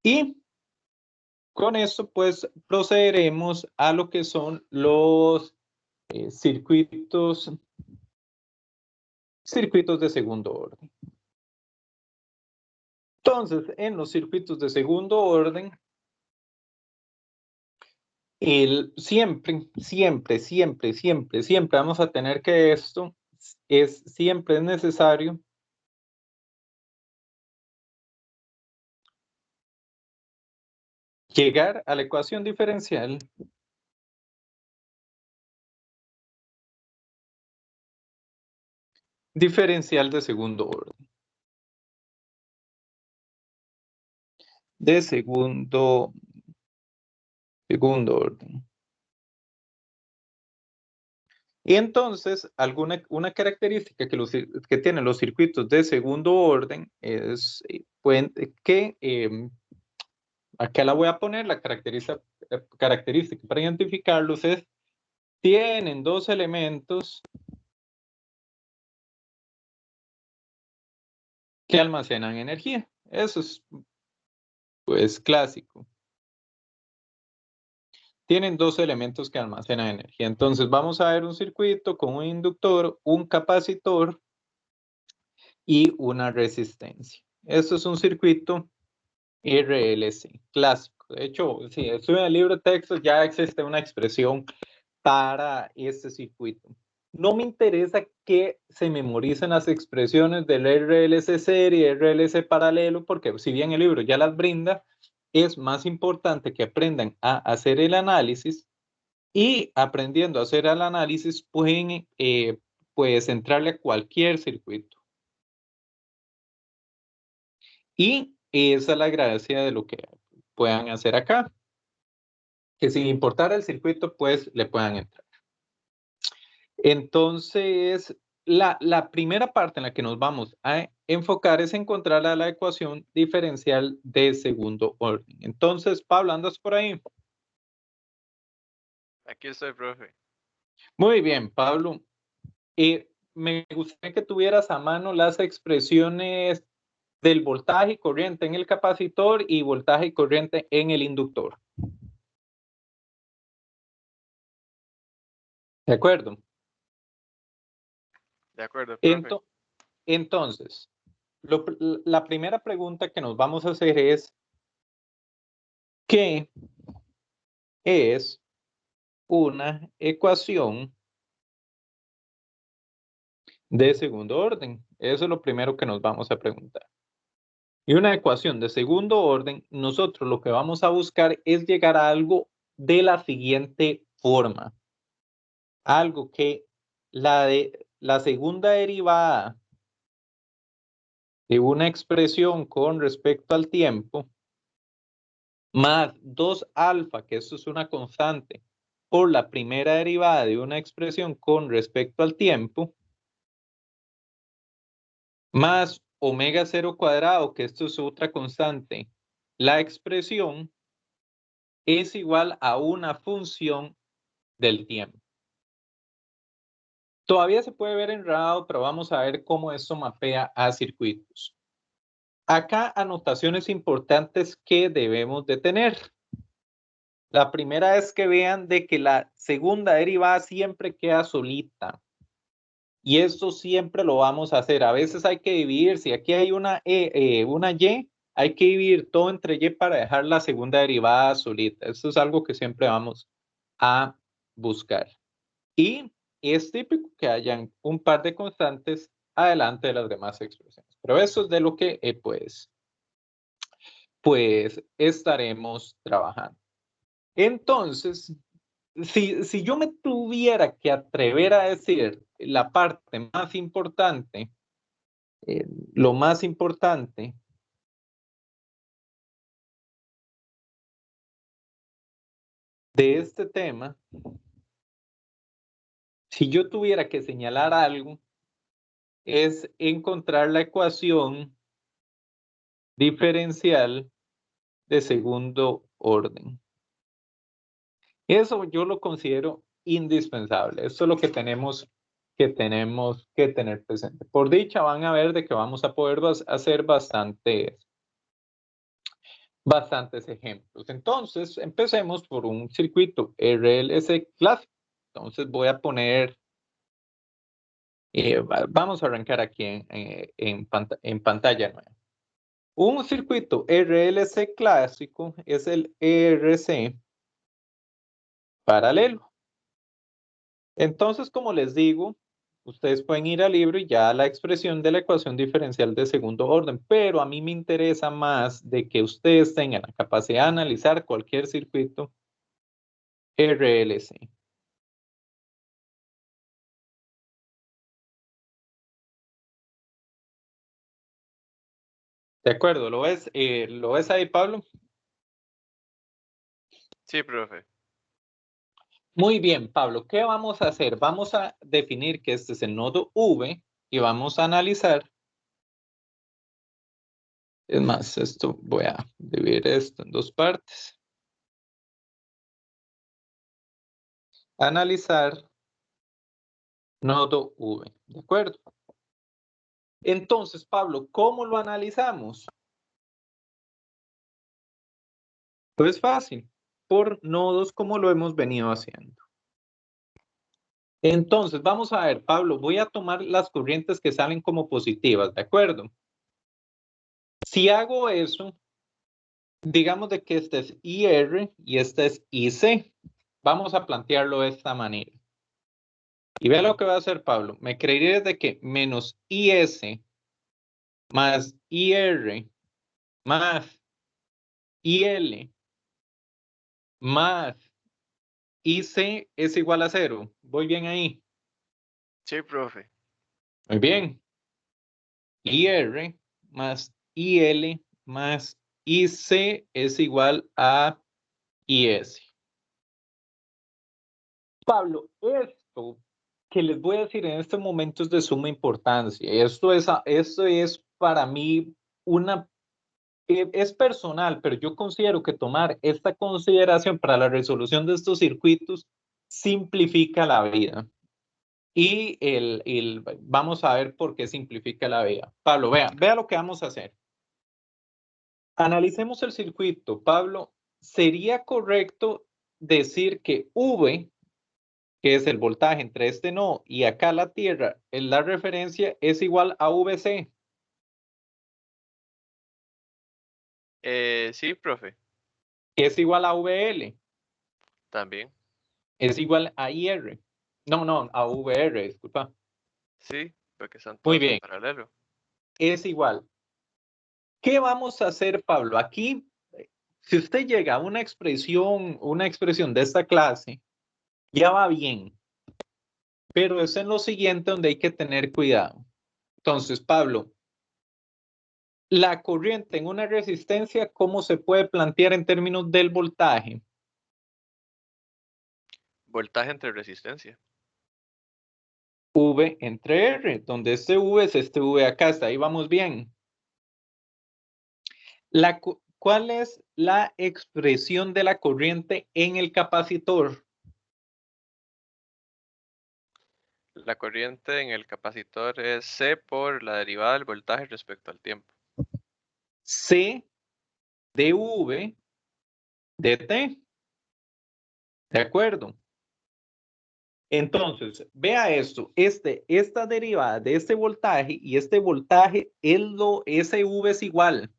Y con esto, pues, procederemos a lo que son los circuitos de segundo orden. Entonces, en los circuitos de segundo orden, siempre vamos a tener que siempre es necesario llegar a la ecuación diferencial de segundo orden. De segundo orden. Y entonces, una característica que tienen los circuitos de segundo orden es que, acá la voy a poner, la característica para identificarlos es, tienen dos elementos que almacenan energía. Eso es, pues, clásico. Tienen dos elementos que almacenan energía. Entonces, vamos a ver un circuito con un inductor, un capacitor y una resistencia. Esto es un circuito RLC, clásico. De hecho, si estudian el libro de texto, ya existe una expresión para este circuito. No me interesa que se memoricen las expresiones del RLC serie, RLC paralelo, porque si bien el libro ya las brinda, es más importante que aprendan a hacer el análisis, y aprendiendo a hacer el análisis pueden pues entrarle a cualquier circuito. Y esa es la gracia de lo que puedan hacer acá, que sin importar el circuito, pues le puedan entrar. Entonces, la primera parte en la que nos vamos a enfocar es encontrar la ecuación diferencial de segundo orden. Entonces, Pablo, ¿andas por ahí? Aquí estoy, profe. Muy bien, Pablo. Me gustaría que tuvieras a mano las expresiones del voltaje y corriente en el capacitor y voltaje y corriente en el inductor. ¿De acuerdo? De acuerdo, profe. Entonces, la primera pregunta que nos vamos a hacer es, ¿qué es una ecuación de segundo orden? Eso es lo primero que nos vamos a preguntar. Y una ecuación de segundo orden, nosotros lo que vamos a buscar es llegar a algo de la siguiente forma. Algo que la segunda derivada de una expresión con respecto al tiempo, más 2 alfa, que eso es una constante, por la primera derivada de una expresión con respecto al tiempo, más omega 0 cuadrado, que esto es otra constante, la expresión es igual a una función del tiempo. Todavía se puede ver enredado, pero vamos a ver cómo esto mapea a circuitos. Acá anotaciones importantes que debemos de tener. La primera es que vean de que la segunda derivada siempre queda solita. Y esto siempre lo vamos a hacer. A veces hay que dividir. Si aquí hay una Y, hay que dividir todo entre Y para dejar la segunda derivada solita. Esto es algo que siempre vamos a buscar. Y es típico que hayan un par de constantes adelante de las demás expresiones. Pero eso es de lo que pues estaremos trabajando. Entonces, si yo me tuviera que atrever a decir la parte más importante, lo más importante de este tema, si yo tuviera que señalar algo, es encontrar la ecuación diferencial de segundo orden. Eso yo lo considero indispensable. Eso es lo que tenemos que tener presente. Por dicha, van a ver de que vamos a poder hacer bastantes ejemplos. Entonces, empecemos por un circuito RLC clásico. Entonces, voy a poner, vamos a arrancar aquí en pantalla nueva. Un circuito RLC clásico es el ERC paralelo. Entonces, como les digo, ustedes pueden ir al libro y ya la expresión de la ecuación diferencial de segundo orden, pero a mí me interesa más de que ustedes tengan la capacidad de analizar cualquier circuito RLC. De acuerdo, ¿lo ves ahí, Pablo? Sí, profe. Muy bien, Pablo, ¿qué vamos a hacer? Vamos a definir que este es el nodo V y vamos a analizar. Es más, esto voy a dividir esto en dos partes. Analizar nodo V, ¿de acuerdo? Entonces, Pablo, ¿cómo lo analizamos? Pues fácil, por nodos como lo hemos venido haciendo. Entonces, vamos a ver, Pablo, voy a tomar las corrientes que salen como positivas, ¿de acuerdo? Si hago eso, digamos de que este es IR y este es IC. Vamos a plantearlo de esta manera. Y vea lo que va a hacer Pablo. Me creería de que menos IS más IR más IL más IC es igual a 0. ¿Voy bien ahí? Sí, profe. Muy bien. IR más IL más IC es igual a IS. Pablo, esto que les voy a decir en este momento es de suma importancia. Esto es para mí es personal, pero yo considero que tomar esta consideración para la resolución de estos circuitos simplifica la vida. Y vamos a ver por qué simplifica la vida. Pablo, vea lo que vamos a hacer. Analicemos el circuito. Pablo, ¿sería correcto decir que V, que es el voltaje entre este nodo y acá la Tierra, en la referencia es igual a VC? Sí, profe. Es igual a VL, También. es igual a IR. No, a VR, disculpa. Sí, porque están Muy todos en bien, paralelo. es igual. ¿Qué vamos a hacer, Pablo? Aquí, si usted llega a una expresión de esta clase, ya va bien, pero es en lo siguiente donde hay que tener cuidado. Entonces, Pablo, la corriente en una resistencia, ¿cómo se puede plantear en términos del voltaje? Voltaje entre resistencia. V entre R, donde este V es este V acá, hasta ahí vamos bien. ¿Cuál es la expresión de la corriente en el capacitor? La corriente en el capacitor es C por la derivada del voltaje respecto al tiempo. C de V de T. ¿De acuerdo? Entonces, vea esto, esta derivada de este voltaje y este voltaje, ese V es igual.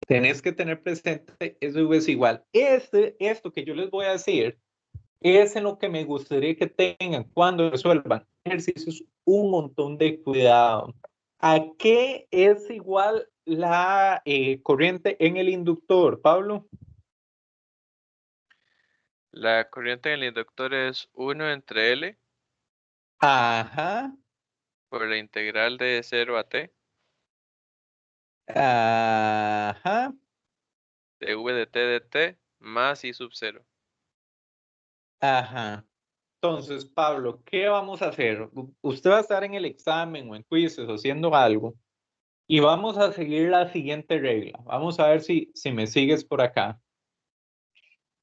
Tenés que tener presente, ese V es igual. Esto que yo les voy a decir, es en lo que me gustaría que tengan cuando resuelvan ejercicios un montón de cuidado. ¿A qué es igual la corriente en el inductor, Pablo? La corriente en el inductor es 1 entre L Ajá, por la integral de 0 a T ajá, de V de T de T más I sub 0. ajá. Entonces, Pablo, ¿qué vamos a hacer? Usted va a estar en el examen o en quizzes o haciendo algo y vamos a seguir la siguiente regla. Vamos a ver si me sigues por acá.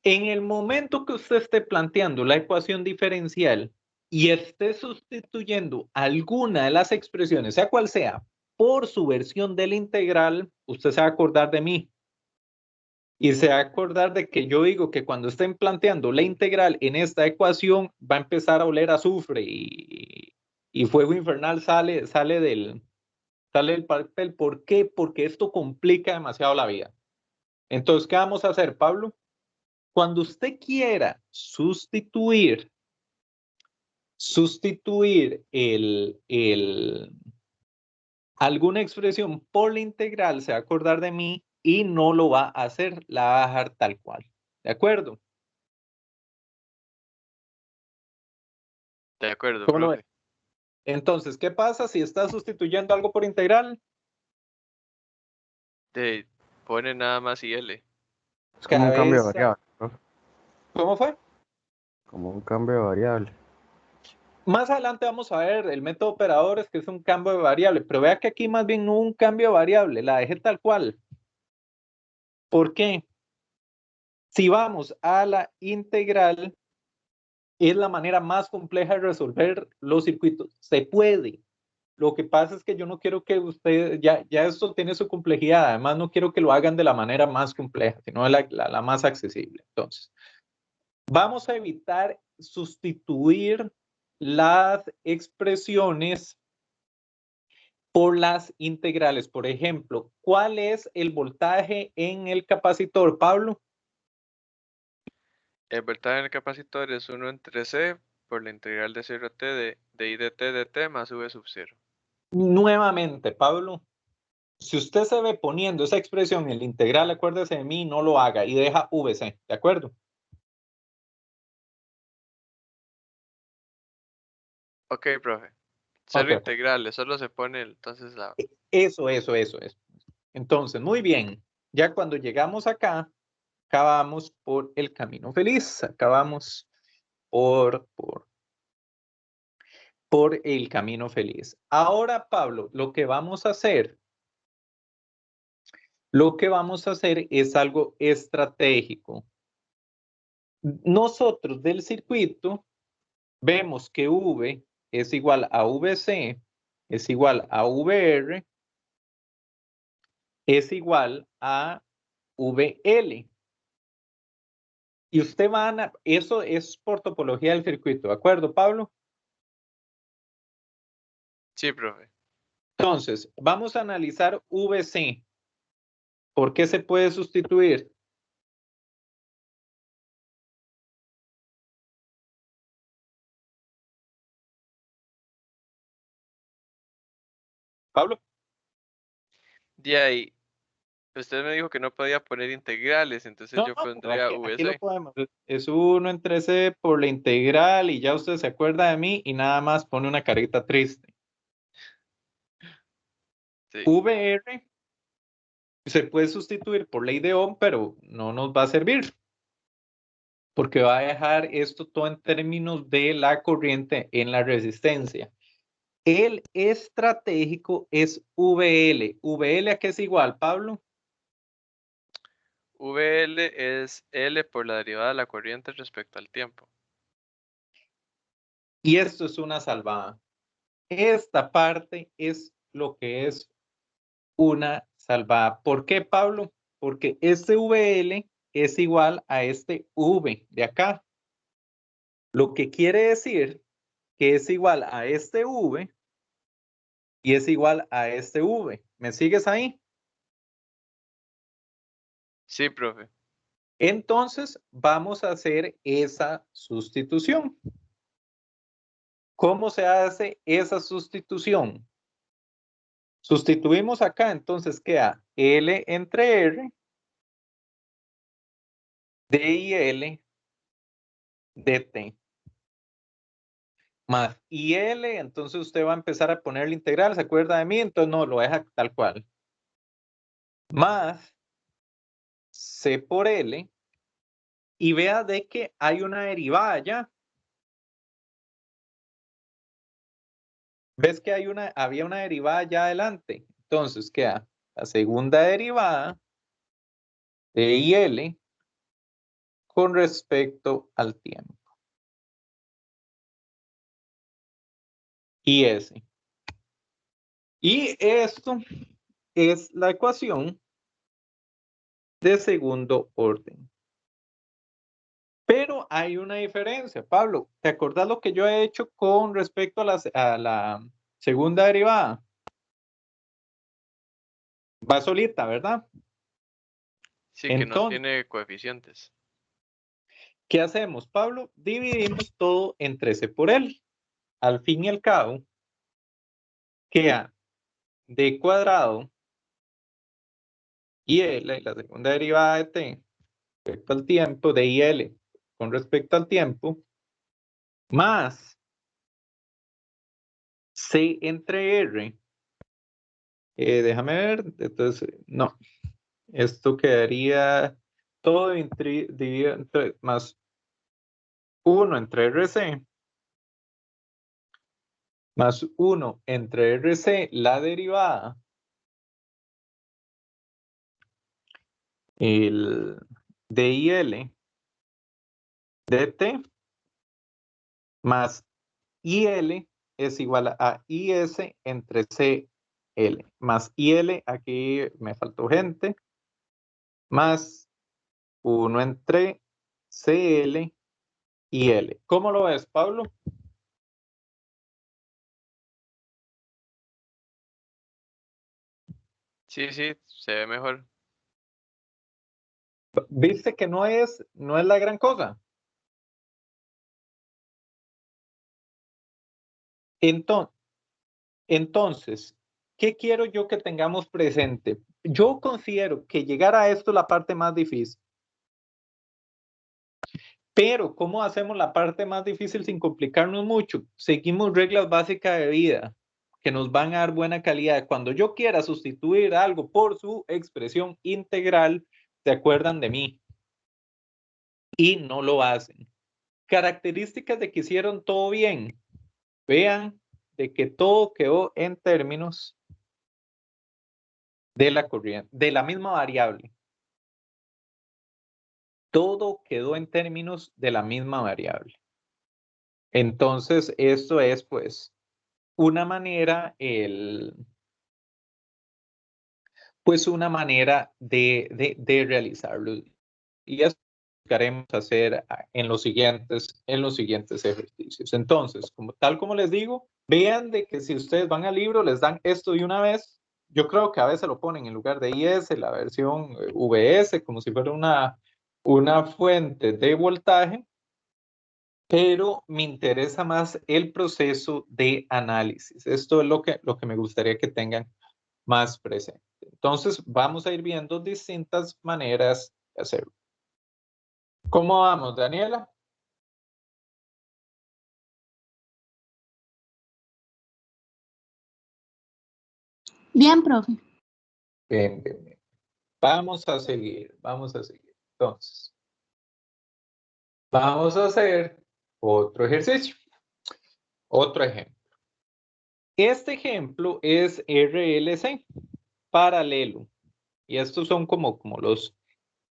En el momento que usted esté planteando la ecuación diferencial y esté sustituyendo alguna de las expresiones, sea cual sea, por su versión de la integral, usted se va a acordar de mí. Y se va a acordar de que yo digo que cuando estén planteando la integral en esta ecuación, va a empezar a oler azufre y fuego infernal sale del papel. ¿Por qué? Porque esto complica demasiado la vida. Entonces, ¿qué vamos a hacer, Pablo? Cuando usted quiera sustituir alguna expresión por la integral, se va a acordar de mí y no lo va a hacer, la va a dejar tal cual. ¿De acuerdo? De acuerdo, ¿Cómo lo ves? profe. Entonces, ¿qué pasa si está sustituyendo algo por integral? Pone nada más IL. Es como Cada un cambio de vez, variable, profe. ¿cómo fue? Como un cambio de variable. Más adelante vamos a ver el método de operadores, que es un cambio de variable, pero vea que aquí más bien no hubo un cambio de variable, la dejé tal cual. ¿Por qué? Si vamos a la integral, es la manera más compleja de resolver los circuitos. Se puede. Lo que pasa es que yo no quiero que usted, ya esto tiene su complejidad, además no quiero que lo hagan de la manera más compleja, sino de la más accesible. Entonces, vamos a evitar sustituir las expresiones por las integrales. Por ejemplo, ¿cuál es el voltaje en el capacitor, Pablo? El voltaje en el capacitor es 1 entre C por la integral de 0 a t de I de t de t más V sub 0. Nuevamente, Pablo, si usted se ve poniendo esa expresión en la integral, acuérdese de mí, no lo haga y deja VC, ¿de acuerdo? Ok, profe. Cero Ok, integrales, solo se pone entonces la... eso. Entonces, muy bien. Ya cuando llegamos acá, acabamos por el camino feliz. Acabamos por el camino feliz. Ahora, Pablo, lo que vamos a hacer es algo estratégico. Nosotros del circuito vemos que V es igual a VC, es igual a VR, es igual a VL. Y usted eso es por topología del circuito, ¿de acuerdo, Pablo? Sí, profe. Entonces, vamos a analizar VC. ¿Por qué se puede sustituir? Pablo. De ahí, usted me dijo que no podía poner integrales, entonces yo No, pero pondría aquí lo VC. podemos. Es 1 entre C por la integral y ya usted se acuerda de mí y nada más pone una carita triste. Sí. VR se puede sustituir por ley de Ohm, pero no nos va a servir porque va a dejar esto todo en términos de la corriente en la resistencia. El estratégico es VL. ¿VL a qué es igual, Pablo? VL es L por la derivada de la corriente respecto al tiempo. Y esto es una salvada. Esta parte es lo que es una salvada. ¿Por qué, Pablo? Porque este VL es igual a este V de acá. Lo que quiere decir que es igual a este V y es igual a este V. ¿Me sigues ahí? Sí, profe. Entonces, vamos a hacer esa sustitución. ¿Cómo se hace esa sustitución? Sustituimos acá, entonces queda L entre R, D y L, dt. Más IL, entonces usted va a empezar a poner la integral, ¿se acuerda de mí? Entonces no, lo deja tal cual. Más C por L, y vea de que hay una derivada ya. ¿Ves que había una derivada ya adelante? Entonces queda la segunda derivada de IL con respecto al tiempo. Y S. Y esto es la ecuación de segundo orden. Pero hay una diferencia, Pablo. ¿Te acordás lo que yo he hecho con respecto a la segunda derivada? Va solita, ¿verdad? Sí, que no Entonces, tiene coeficientes. ¿qué hacemos, Pablo? Dividimos todo entre C por L. Al fin y al cabo, queda D cuadrado y L, la segunda derivada de T, respecto al tiempo, de I L con respecto al tiempo, más C entre R. Déjame ver, entonces, no, esto quedaría todo dividido entre, más 1 entre RC, más 1 entre RC, la derivada, el DIL dt, más IL es igual a IS entre CL, más IL, aquí me faltó gente, más 1 entre CL y L. ¿Cómo lo ves, Pablo? Sí, sí, se ve mejor. ¿Viste que no es la gran cosa? Entonces, ¿qué quiero yo que tengamos presente? Yo considero que llegar a esto es la parte más difícil. Pero, ¿cómo hacemos la parte más difícil sin complicarnos mucho? Seguimos reglas básicas de vida que nos van a dar buena calidad. Cuando yo quiera sustituir algo por su expresión integral, se acuerdan de mí. Y no lo hacen. Características de que hicieron todo bien. Vean de que todo quedó en términos de la corriente, de la misma variable. Todo quedó en términos de la misma variable. Entonces, esto es pues una manera, pues una manera de realizarlo. Y eso buscaremos hacer en los siguientes ejercicios. Entonces, tal como les digo, vean de que si ustedes van al libro, les dan esto de una vez. Yo creo que a veces lo ponen en lugar de IS, la versión VS, como si fuera una fuente de voltaje, pero me interesa más el proceso de análisis. Esto es lo que me gustaría que tengan más presente. Entonces, vamos a ir viendo distintas maneras de hacerlo. ¿Cómo vamos, Daniela? Bien, profe. Bien, bien, bien. Vamos a seguir. Entonces, vamos a hacer otro ejercicio. Otro ejemplo. Este ejemplo es RLC, paralelo. Y estos son como los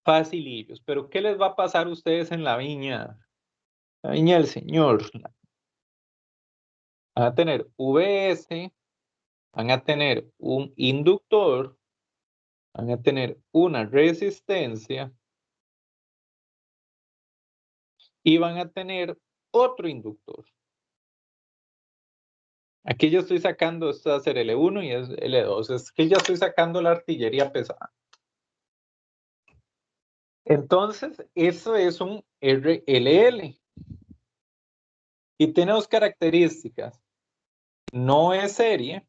facilillos. Pero, ¿qué les va a pasar a ustedes en la viña? La viña del Señor. Van a tener VS, van a tener un inductor, van a tener una resistencia y van a tener otro inductor. Aquí yo estoy sacando, esto va a ser L1 y es L2. Es que ya estoy sacando la artillería pesada. Entonces, eso es un RLL. Y tiene dos características. No es serie.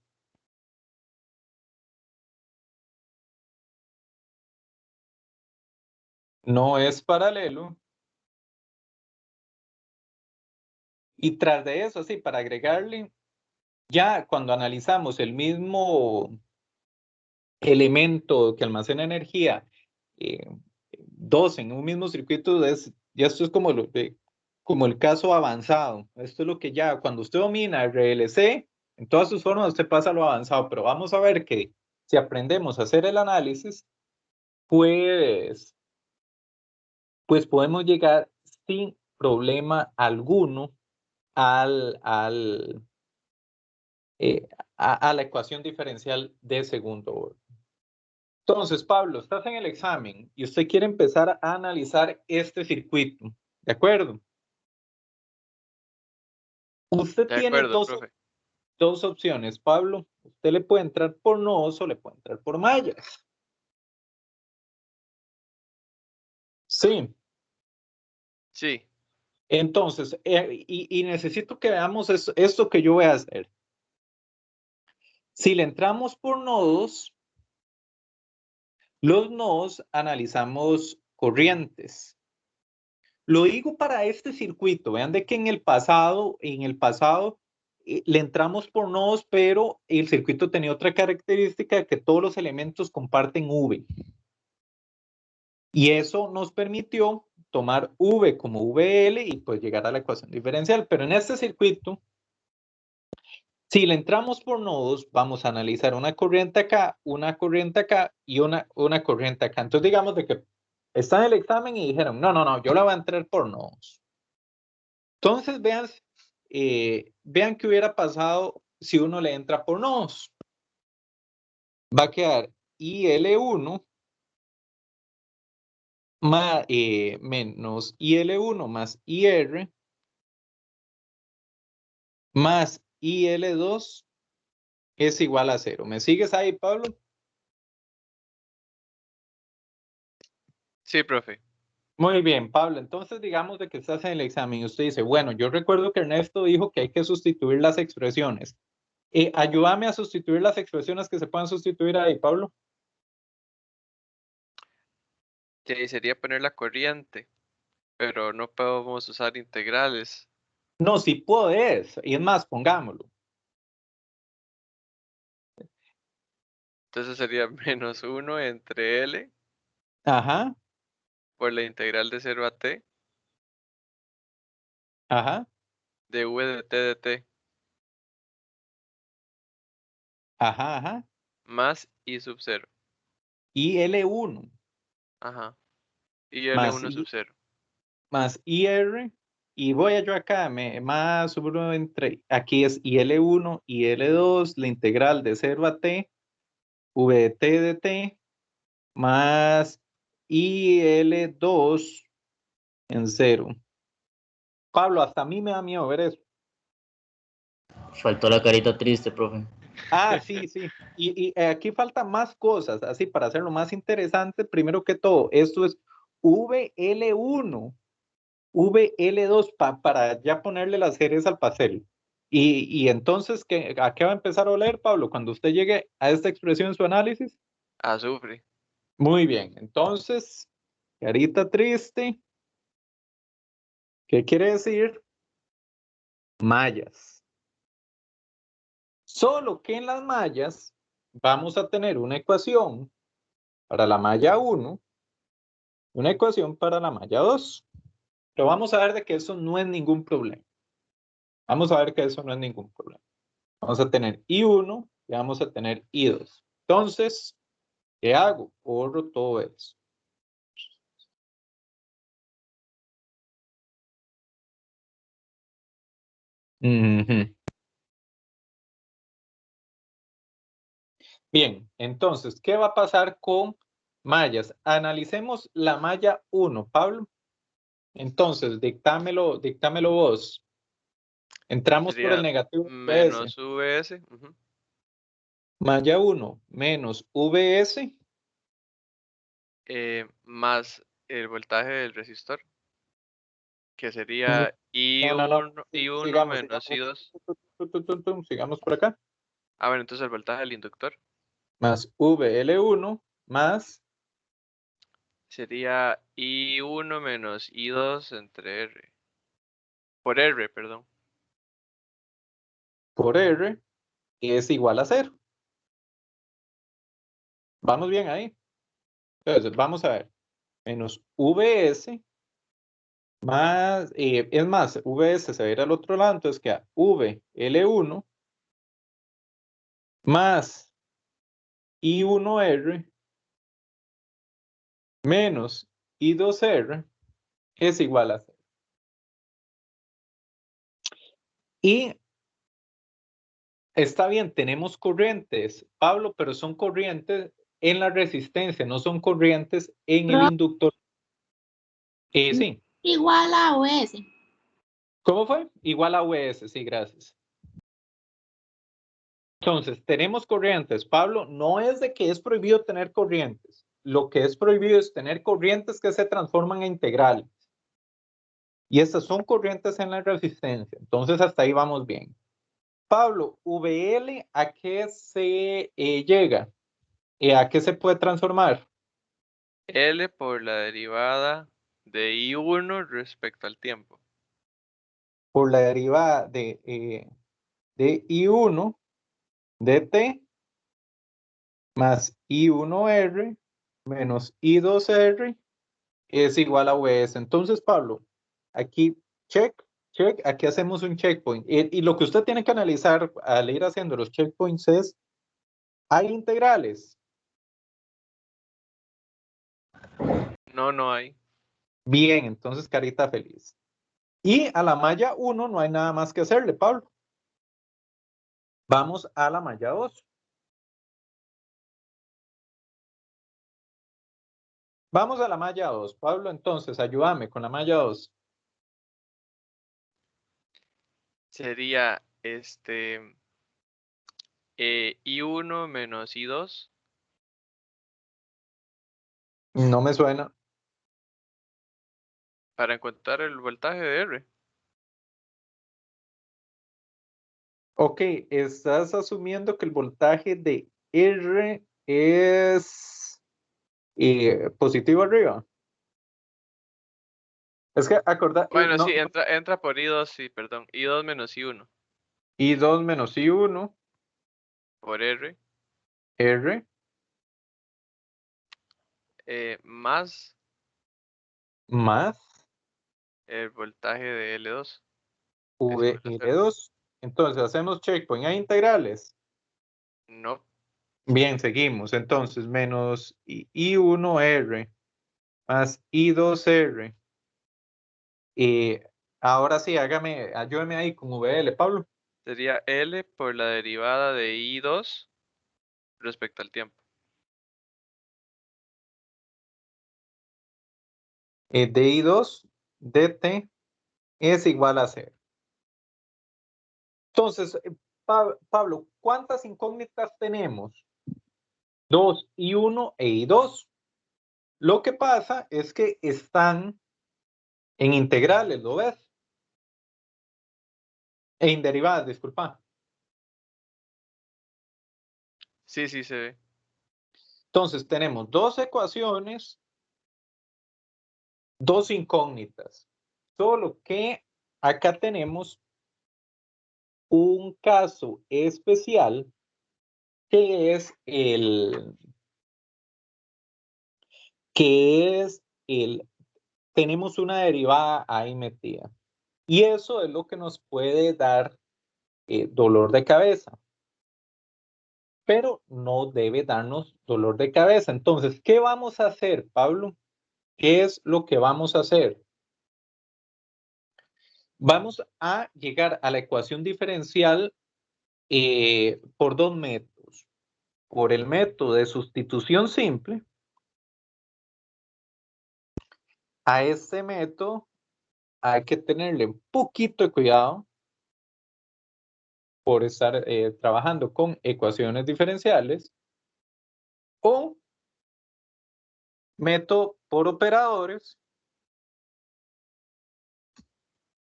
No es paralelo. Y tras de eso, sí, para agregarle, ya cuando analizamos el mismo elemento que almacena energía, dos en un mismo circuito, ya esto es como el caso avanzado. Esto es lo que ya, cuando usted domina RLC, en todas sus formas, usted pasa a lo avanzado, pero vamos a ver que si aprendemos a hacer el análisis, pues podemos llegar sin problema alguno a la ecuación diferencial de segundo orden. Entonces, Pablo, estás en el examen y usted quiere empezar a analizar este circuito, ¿de acuerdo? Usted De tiene acuerdo, profe. dos opciones, Pablo. Usted le puede entrar por nodos o le puede entrar por mallas. Sí. Sí, Entonces, y necesito que veamos esto que yo voy a hacer. Si le entramos por nodos, los nodos analizamos corrientes. Lo digo para este circuito. Vean de que en el pasado le entramos por nodos, pero el circuito tenía otra característica de que todos los elementos comparten V. Y eso nos permitió tomar V como VL y pues llegar a la ecuación diferencial. Pero en este circuito, si le entramos por nodos, vamos a analizar una corriente acá y una corriente acá. Entonces digamos de que está en el examen y dijeron, no, yo la voy a entrar por nodos. Entonces vean qué hubiera pasado si uno le entra por nodos. Va a quedar IL1 más, menos IL1 más IR más IL2 es igual a 0. ¿Me sigues ahí, Pablo? sí, profe. Muy bien, Pablo. Entonces, digamos de que estás en el examen y usted dice, bueno, yo recuerdo que Ernesto dijo que hay que sustituir las expresiones. Ayúdame a sustituir las expresiones que se puedan sustituir ahí, Pablo. Que sería poner la corriente, pero no podemos usar integrales. No, si puedes. Y es más, pongámoslo. Entonces sería menos 1 entre L Ajá, por la integral de 0 a t ajá, de v de t de t ajá. más i sub 0. Y L1 Ajá. Y más, L1 sub 0. más IR. Y voy a yo acá, más uno entre, aquí es IL1 y L2, la integral de 0 a t, v de t de t, más IL2 en 0. Pablo, hasta a mí me da miedo ver eso. Faltó la carita triste, profe. Ah, sí. Y aquí faltan más cosas, así para hacerlo más interesante. Primero que todo, esto es VL1, VL2, para ya ponerle las ceres al pastel. Y entonces, ¿a qué va a empezar a oler, Pablo? Cuando usted llegue a esta expresión en su análisis. Azufre. Muy bien, entonces, carita triste, ¿qué quiere decir? Mallas. Solo que en las mallas vamos a tener una ecuación para la malla 1, una ecuación para la malla 2. Pero vamos a ver de que eso no es ningún problema. Vamos a ver que eso no es ningún problema. Vamos a tener I1 y vamos a tener I2. Entonces, ¿qué hago? Borro todo eso. Bien, entonces, ¿qué va a pasar con mallas? Analicemos la malla 1, Pablo. Entonces, dictámelo vos. Entramos por el Sería negativo VS. menos vs. Malla 1 menos VS. Más el voltaje del resistor, que No, sería no. I1 Sigamos. menos I2. Sigamos por acá. Ah, bueno, entonces el voltaje del inductor Más VL1 más sería I1 menos I2 entre R. Por R, perdón. por R es igual a 0. Vamos bien ahí. Entonces, vamos a ver. Menos VS más, es más, VS se va a ir al otro lado, entonces queda VL1 más I1R menos I2R es igual a 0. Y Está bien, tenemos corrientes, Pablo, pero son corrientes en la resistencia, no son corrientes en el inductor. Sí. Igual a OS. ¿Cómo fue? Igual a US, sí, gracias. Entonces, tenemos corrientes. Pablo, no es de que es prohibido tener corrientes. Lo que es prohibido es tener corrientes que se transforman en integrales. Y estas son corrientes en la resistencia. Entonces, hasta ahí vamos bien. Pablo, VL, ¿a qué se llega? ¿A qué se puede transformar? L por la derivada de I1 respecto al tiempo. Por la derivada de I1 dt más I1R menos I2R es igual a VS. Entonces, Pablo, aquí check, check, aquí hacemos un checkpoint. Y lo que usted tiene que analizar al ir haciendo los checkpoints es, ¿hay integrales? No, no hay. Bien, entonces carita feliz. Y a la malla 1 no hay nada más que hacerle, Pablo. Vamos a la malla 2. Vamos a la malla 2. Pablo, entonces, ayúdame con la malla 2. Sería I1 menos I2 No me suena. para encontrar el voltaje de R. Ok, estás asumiendo que el voltaje de R es positivo arriba. Es que acordar, Bueno, no, sí, entra por I2, sí, perdón. I2 menos I1 I2 menos I1, por R R, más más el voltaje de L2. Es igual a 0. VL2. Entonces hacemos checkpoint. ¿Hay integrales? No. Bien, seguimos. Entonces, menos I1R más I2R. Y ahora sí, ayúdeme ahí con VL, Pablo. Sería L por la derivada de I2 respecto al tiempo. DI2 dt es igual a 0. Entonces, Pablo, ¿cuántas incógnitas tenemos? 2, I1 e I2. Lo que pasa es que están en integrales, ¿lo ves? En derivadas, disculpa. Sí, sí se ve. Entonces, tenemos dos ecuaciones, dos incógnitas. Solo que acá tenemos un caso especial que es tenemos una derivada ahí metida. Y eso es lo que nos puede dar dolor de cabeza. Pero no debe darnos dolor de cabeza. Entonces, ¿qué vamos a hacer, Pablo? ¿Qué es lo que vamos a hacer? Vamos a llegar a la ecuación diferencial por dos métodos. Por el método de sustitución simple. A este método hay que tenerle un poquito de cuidado por estar trabajando con ecuaciones diferenciales, o método por operadores,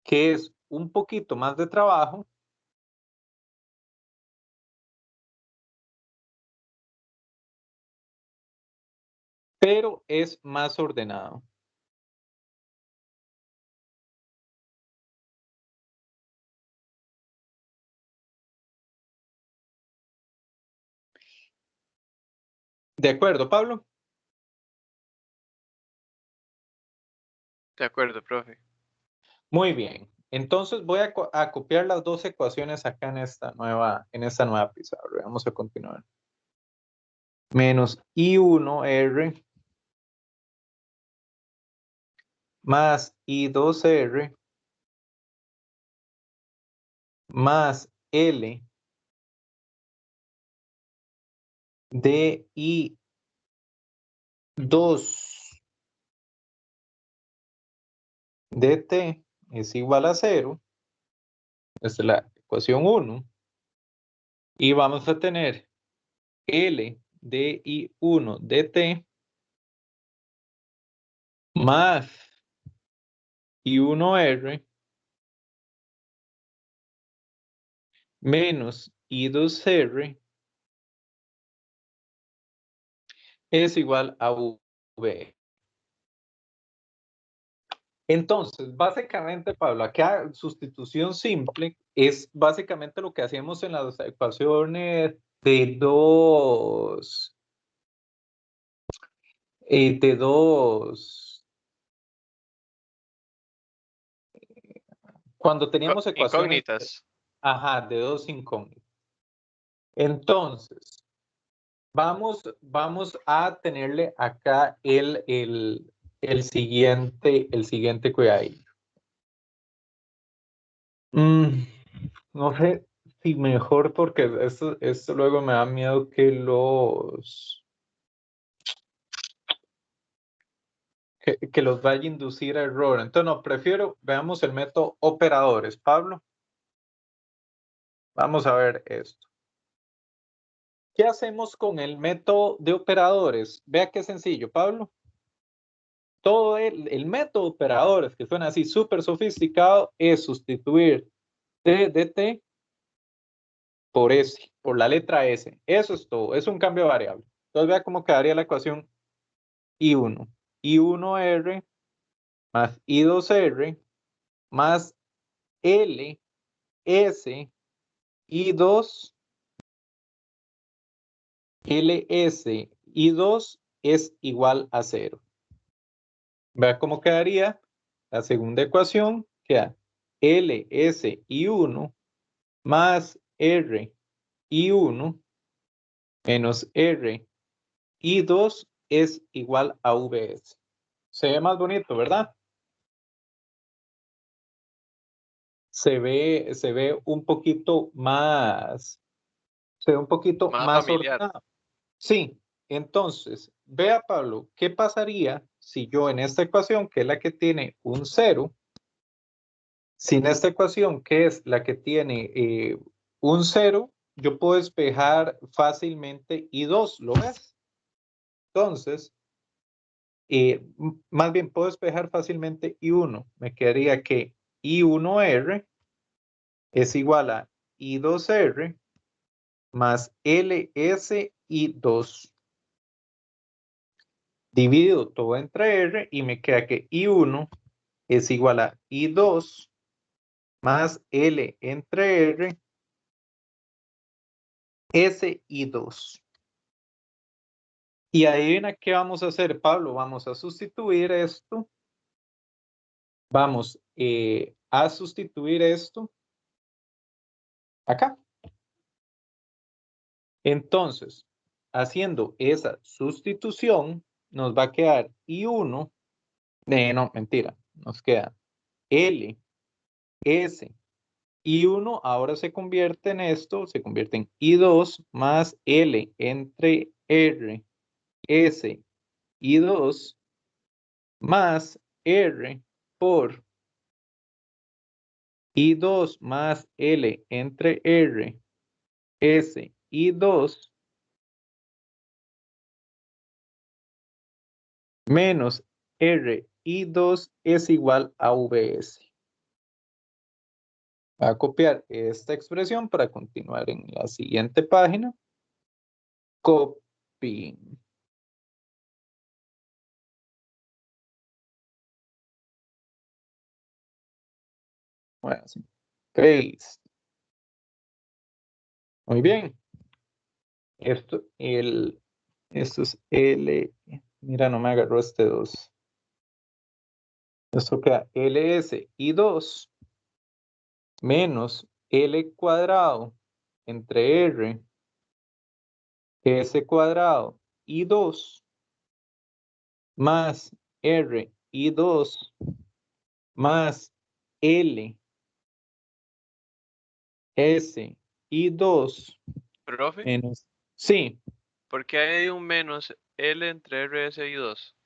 que es un poquito más de trabajo, pero es más ordenado. ¿De acuerdo, Pablo? De acuerdo, profe. Muy bien. Entonces voy a copiar las dos ecuaciones acá en esta nueva pizarra. Vamos a continuar. Menos I1R más I2R más L de I2 dt es igual a 0. Esta es la ecuación 1. Y vamos a tener L de I1 dt más I1R menos I2R es igual a V. Entonces, básicamente, Pablo, acá sustitución simple es básicamente lo que hacemos en las ecuaciones de dos, cuando teníamos ecuaciones, Incógnitas. ajá, de dos incógnitas. Entonces, vamos a tenerle acá el siguiente cuidadillo. No sé si mejor, porque esto luego me da miedo que los vaya a inducir a error. Entonces, no, prefiero, veamos el método operadores. Pablo, vamos a ver esto. ¿Qué hacemos con el método de operadores? Vea qué sencillo, Pablo. Todo el método de operadores, que suena así súper sofisticado, es sustituir T de T por S, por la letra S. Eso es todo, es un cambio de variable. Entonces vea cómo quedaría la ecuación I1. I1R más I2R más L, S, I2, LS, I2 es igual a 0. Vea cómo quedaría la segunda ecuación, queda LS, I1 más R, I1 menos R, I2 es igual a VS. Se ve más bonito, ¿verdad? Se ve un poquito más, Más más familiar. ordenado. Sí, entonces, vea Pablo, ¿qué pasaría si yo en esta ecuación, que es la que tiene un 0, sin esta ecuación, que es la que tiene un 0, yo puedo despejar fácilmente I2, ¿lo ves? Entonces, más bien puedo despejar fácilmente I1. Me quedaría que I1R es igual a I2R más LSI2. Divido todo entre R y me queda que I1 es igual a I2 más L entre R, S I2. Y adivina qué vamos a hacer, Pablo. Vamos a sustituir esto. Vamos a sustituir esto acá. Entonces, haciendo esa sustitución, nos va a quedar I1. No, mentira. Nos queda L, S, I1 ahora se convierte en esto, se convierte en I2 más L entre R, S, I2 más R por I2 más L entre R, S, I2 menos R, I2 es igual a VS. Voy a copiar esta expresión para continuar en la siguiente página. Copy. Bueno, sí. Paste. Muy bien. Esto es L. Mira, no me agarró este 2. Esto queda LS I2 menos L cuadrado entre R, S cuadrado I2 más R I2 más L S I2 Profe, menos. Sí, ¿Por qué hay un menos L entre RS y 2?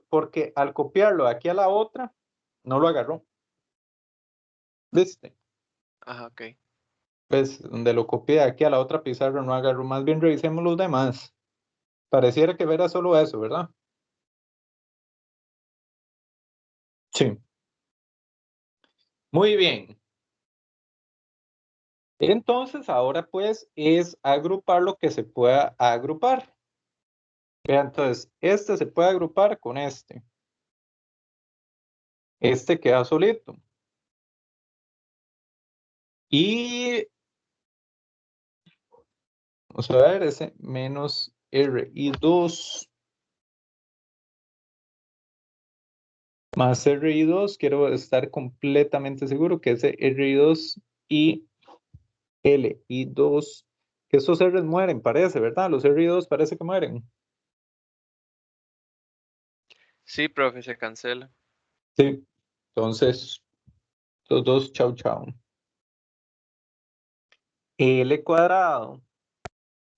Porque al copiarlo de aquí a la otra, no lo agarró. ¿Viste? Ajá, ok. Pues donde lo copié de aquí a la otra pizarra no agarró. Más bien revisemos los demás. Pareciera que era solo eso, ¿verdad? Sí. Muy bien. Entonces, ahora pues es agrupar lo que se pueda agrupar. Vean, entonces, este se puede agrupar con este. Este queda solito. Y vamos a ver, ese menos RI2 más RI2. Quiero estar completamente seguro que ese RI2 y LI2, que estos R's mueren, parece, ¿verdad? Los RI2 parece que mueren. Sí, profe, se cancela. Sí. Entonces, los dos, chau, chau. L cuadrado,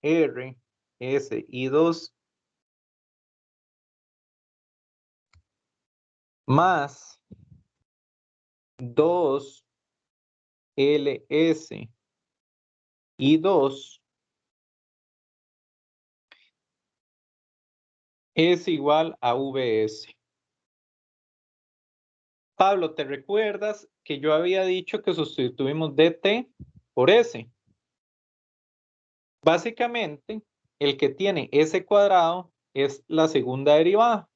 R, S y 2 más 2 LS y 2 es igual a VS. Pablo, ¿te recuerdas que yo había dicho que sustituimos DT por S? Básicamente, el que tiene S cuadrado es la segunda derivada.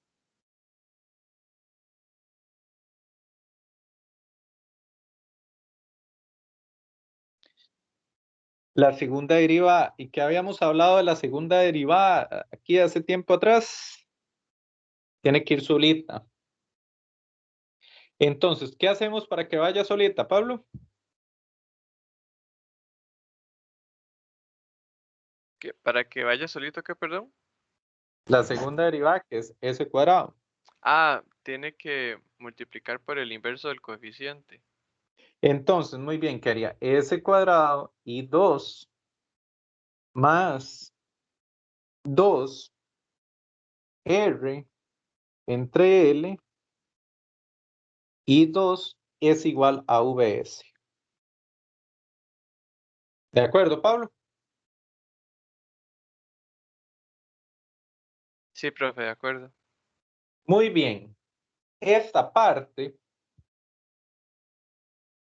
La segunda derivada. ¿Y qué habíamos hablado de la segunda derivada aquí hace tiempo atrás? Tiene que ir solita. Entonces, ¿qué hacemos para que vaya solita, Pablo? ¿Para que vaya solito qué, perdón? La segunda derivada, que es S cuadrado. Ah, tiene que multiplicar por el inverso del coeficiente. Entonces, muy bien, ¿qué haría? S cuadrado y 2 más 2 R entre L y 2 es igual a VS. ¿De acuerdo, Pablo? Sí, profe, de acuerdo. Muy bien. Esta parte,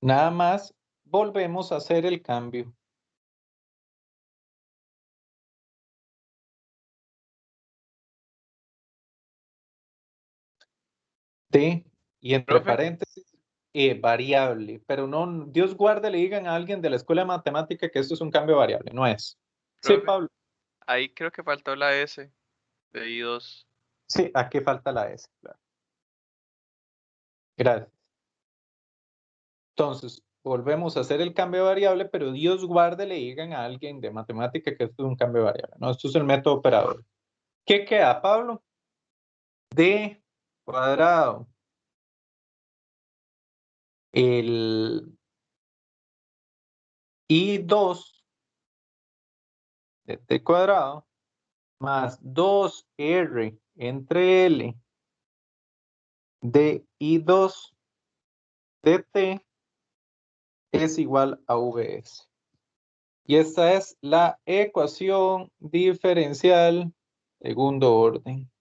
nada más, volvemos a hacer el cambio. T y entre Profe, paréntesis, variable. Pero no, Dios guarde, le digan a alguien de la escuela de matemática que esto es un cambio de variable. No es. Sí, profe, Pablo. ahí creo que faltó la S de I2. Sí, aquí falta la S. Claro. Gracias. Entonces, volvemos a hacer el cambio de variable, pero Dios guarde, le digan a alguien de matemática que esto es un cambio de variable. No, esto es el método operador. ¿Qué queda, Pablo? D cuadrado. El I2 de T cuadrado más 2R entre L de I2 de T es igual a VS. Y esta es la ecuación diferencial segundo orden.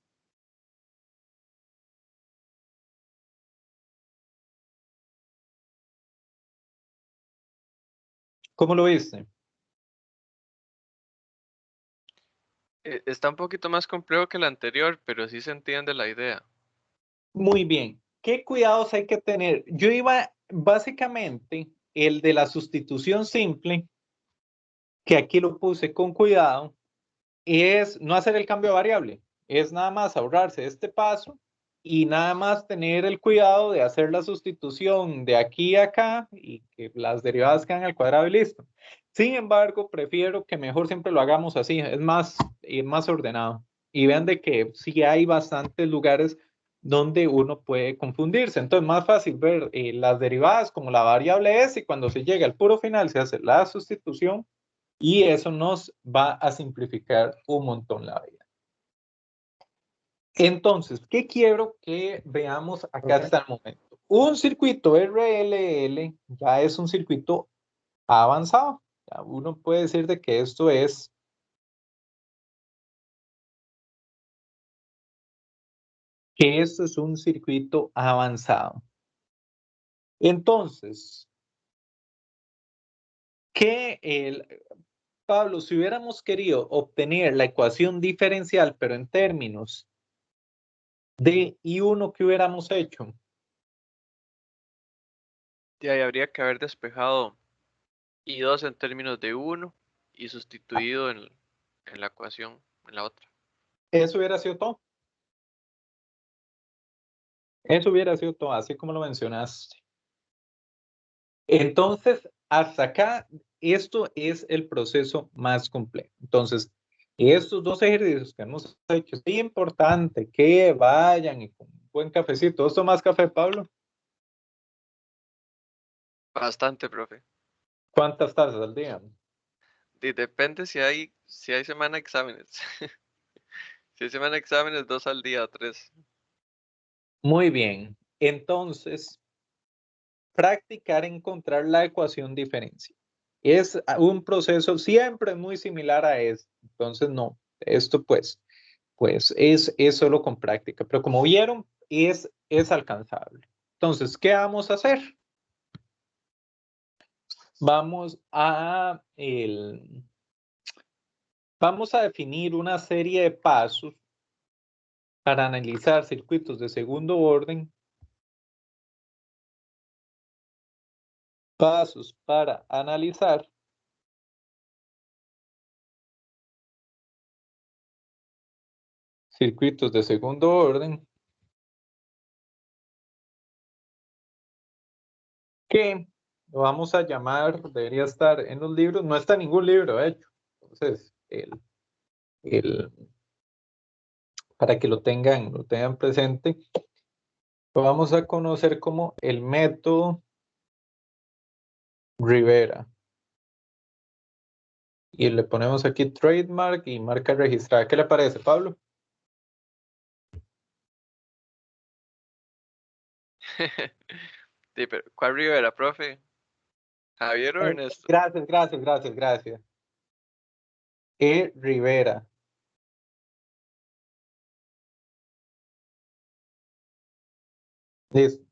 ¿Cómo lo viste? Está un poquito más complejo que el anterior, pero sí se entiende la idea. Muy bien. ¿Qué cuidados hay que tener? Yo iba básicamente el de la sustitución simple, que aquí lo puse con cuidado, es no hacer el cambio de variable, es nada más ahorrarse este paso y nada más tener el cuidado de hacer la sustitución de aquí a acá y que las derivadas quedan al cuadrado y listo. Sin embargo, prefiero que mejor siempre lo hagamos así, es más ordenado. Y vean de que sí hay bastantes lugares donde uno puede confundirse. Entonces, más fácil ver las derivadas como la variable s, y cuando se llega al puro final se hace la sustitución, y eso nos va a simplificar un montón la vida. Entonces, ¿qué quiero que veamos acá hasta el momento? Un circuito RLL ya es un circuito avanzado. Ya uno puede decir de que esto es un circuito avanzado. Entonces, Pablo, si hubiéramos querido obtener la ecuación diferencial, pero en términos de I1, ¿qué hubiéramos hecho? Y ahí habría que haber despejado I2 en términos de 1 y sustituido en la ecuación, en la otra. Eso hubiera sido todo. Eso hubiera sido todo, así como lo mencionaste. Entonces, hasta acá, esto es el proceso más complejo. Entonces, estos dos ejercicios que hemos hecho, es importante que vayan y con un buen cafecito. ¿Vos tomás café, Pablo? Bastante, profe. ¿Cuántas tazas al día? Depende si hay semana de exámenes. Si hay semana de exámenes, 2 al día o 3. Muy bien. Entonces, practicar encontrar la ecuación diferencial. Es un proceso siempre muy similar a esto. Entonces, no, esto pues es solo con práctica. Pero como vieron, es alcanzable. Entonces, ¿qué vamos a hacer? Vamos a definir una serie de pasos para analizar circuitos de segundo orden. Pasos para analizar circuitos de segundo orden que lo vamos a llamar, debería estar en los libros, no está en ningún libro, de hecho. Entonces, para que lo tengan presente, lo vamos a conocer como el método Rivera. Y le ponemos aquí trademark y marca registrada. ¿Qué le parece, Pablo? Sí, pero ¿cuál Rivera, profe? ¿Javier o Ernesto? Gracias. Rivera. Listo.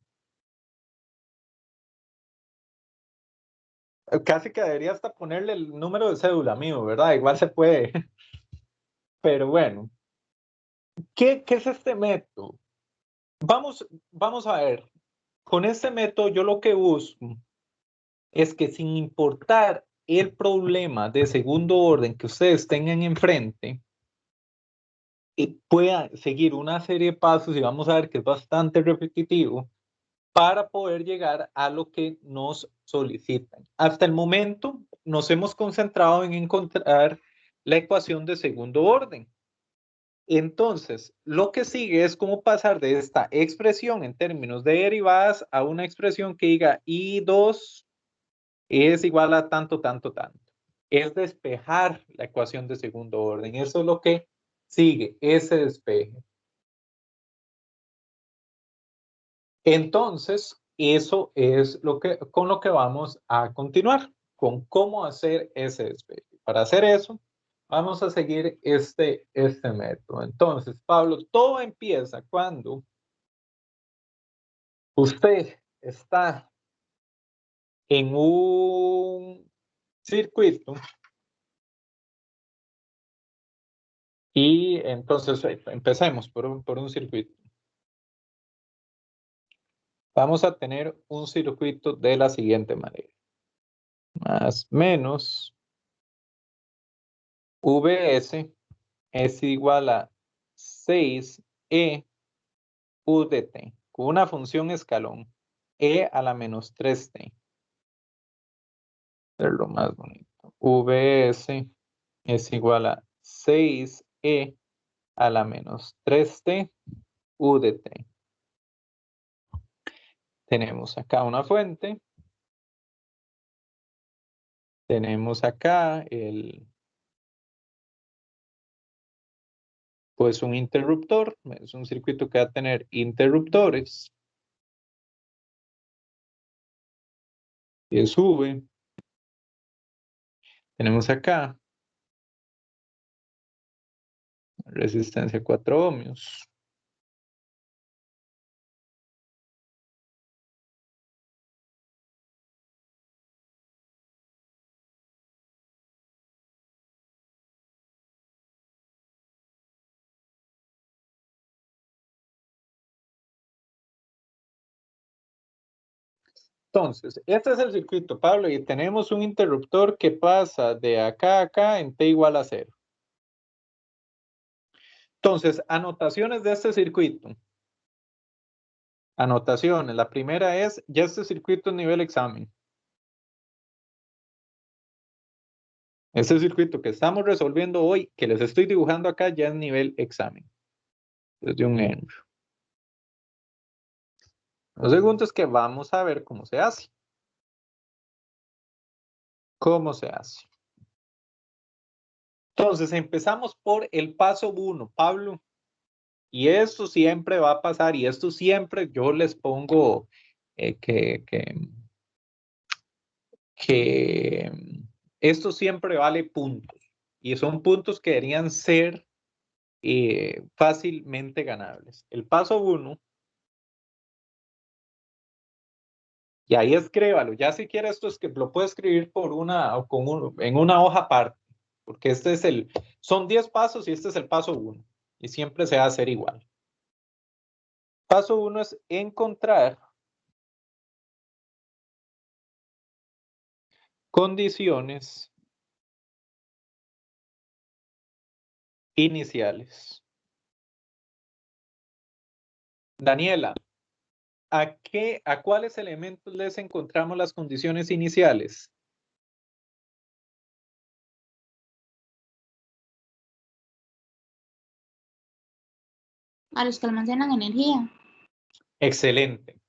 Casi que debería hasta ponerle el número de cédula mío, ¿verdad? Igual se puede. Pero bueno, ¿qué es este método? Vamos a ver. Con este método yo lo que busco es que sin importar el problema de segundo orden que ustedes tengan enfrente, pueda seguir una serie de pasos, y vamos a ver que es bastante repetitivo, para poder llegar a lo que nos solicitan. Hasta el momento nos hemos concentrado en encontrar la ecuación de segundo orden. Entonces, lo que sigue es cómo pasar de esta expresión en términos de derivadas a una expresión que diga I2 es igual a tanto. Es despejar la ecuación de segundo orden. Eso es lo que sigue, ese despeje. Entonces, eso es con lo que vamos a continuar, con cómo hacer ese despeje. Para hacer eso, vamos a seguir este método. Entonces, Pablo, todo empieza cuando usted está en un circuito y entonces empecemos por un circuito. Vamos a tener un circuito de la siguiente manera. Más menos VS es igual a 6E U de t, con una función escalón, E a la menos 3t. Es lo más bonito. VS es igual a 6E a la menos 3t U de t. Tenemos acá una fuente. Tenemos acá pues un interruptor. Es un circuito que va a tener interruptores. Y sube. Tenemos acá resistencia 4 ohmios. Entonces, este es el circuito, Pablo, y tenemos un interruptor que pasa de acá a acá en T igual a 0. Entonces, anotaciones de este circuito. Anotaciones. La primera es, ya este circuito es nivel examen. Este circuito que estamos resolviendo hoy, que les estoy dibujando acá, ya es nivel examen. Desde un Henry. Lo segundo es que vamos a ver cómo se hace. ¿Cómo se hace? Entonces, empezamos por el paso 1, Pablo. Y esto siempre va a pasar, y esto siempre yo les pongo que esto siempre vale puntos. Y son puntos que deberían ser fácilmente ganables. El paso 1, y ahí escríbalo. Ya si quieres esto es que lo puedo escribir por en una hoja aparte, porque son 10 pasos y este es el paso 1. Y siempre se va a hacer igual. Paso 1 es encontrar condiciones iniciales. Daniela, ¿a cuáles elementos les encontramos las condiciones iniciales? A los que almacenan energía. Excelente.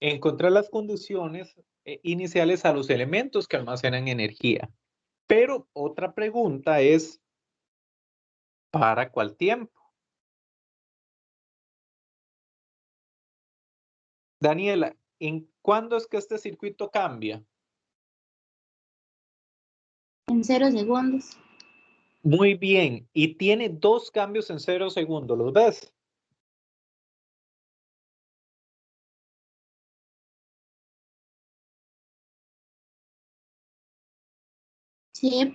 Encontrar las condiciones iniciales a los elementos que almacenan energía. Pero otra pregunta es, ¿para cuál tiempo? Daniela, ¿cuándo es que este circuito cambia? En 0 segundos. Muy bien, y tiene 2 cambios en 0 segundos, ¿los ves? Sí.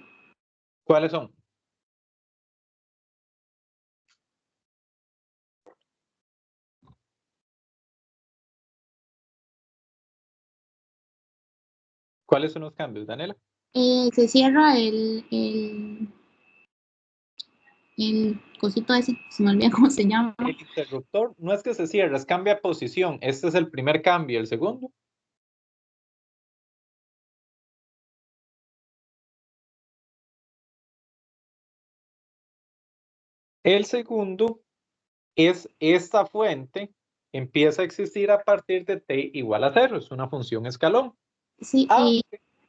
¿Cuáles son? ¿Cuáles son los cambios, Daniela? Se cierra el cosito ese, se me olvida cómo se llama. El interruptor no es que se cierre, es cambia posición. Este es el primer cambio. ¿El segundo? El segundo es esta fuente empieza a existir a partir de t igual a 0. Es una función escalón. Sí,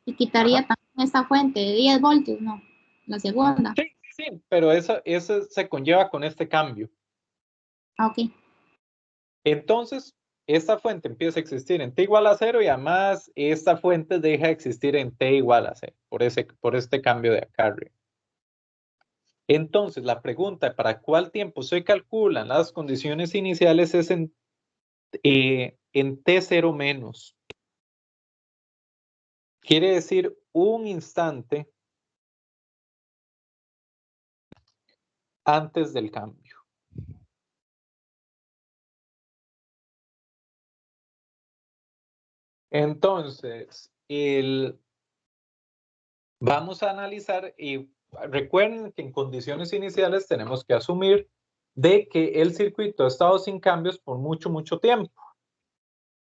y quitaría también esta fuente de 10 voltios, ¿no? La segunda. Sí, pero eso se conlleva con este cambio. Ok. Entonces, esta fuente empieza a existir en t igual a 0 y además esta fuente deja de existir en t igual a 0 por este cambio de acá arriba. Entonces, la pregunta para cuál tiempo se calculan las condiciones iniciales es en T0 menos. Quiere decir un instante antes del cambio. Entonces, vamos a analizar y recuerden que en condiciones iniciales tenemos que asumir de que el circuito ha estado sin cambios por mucho, mucho tiempo.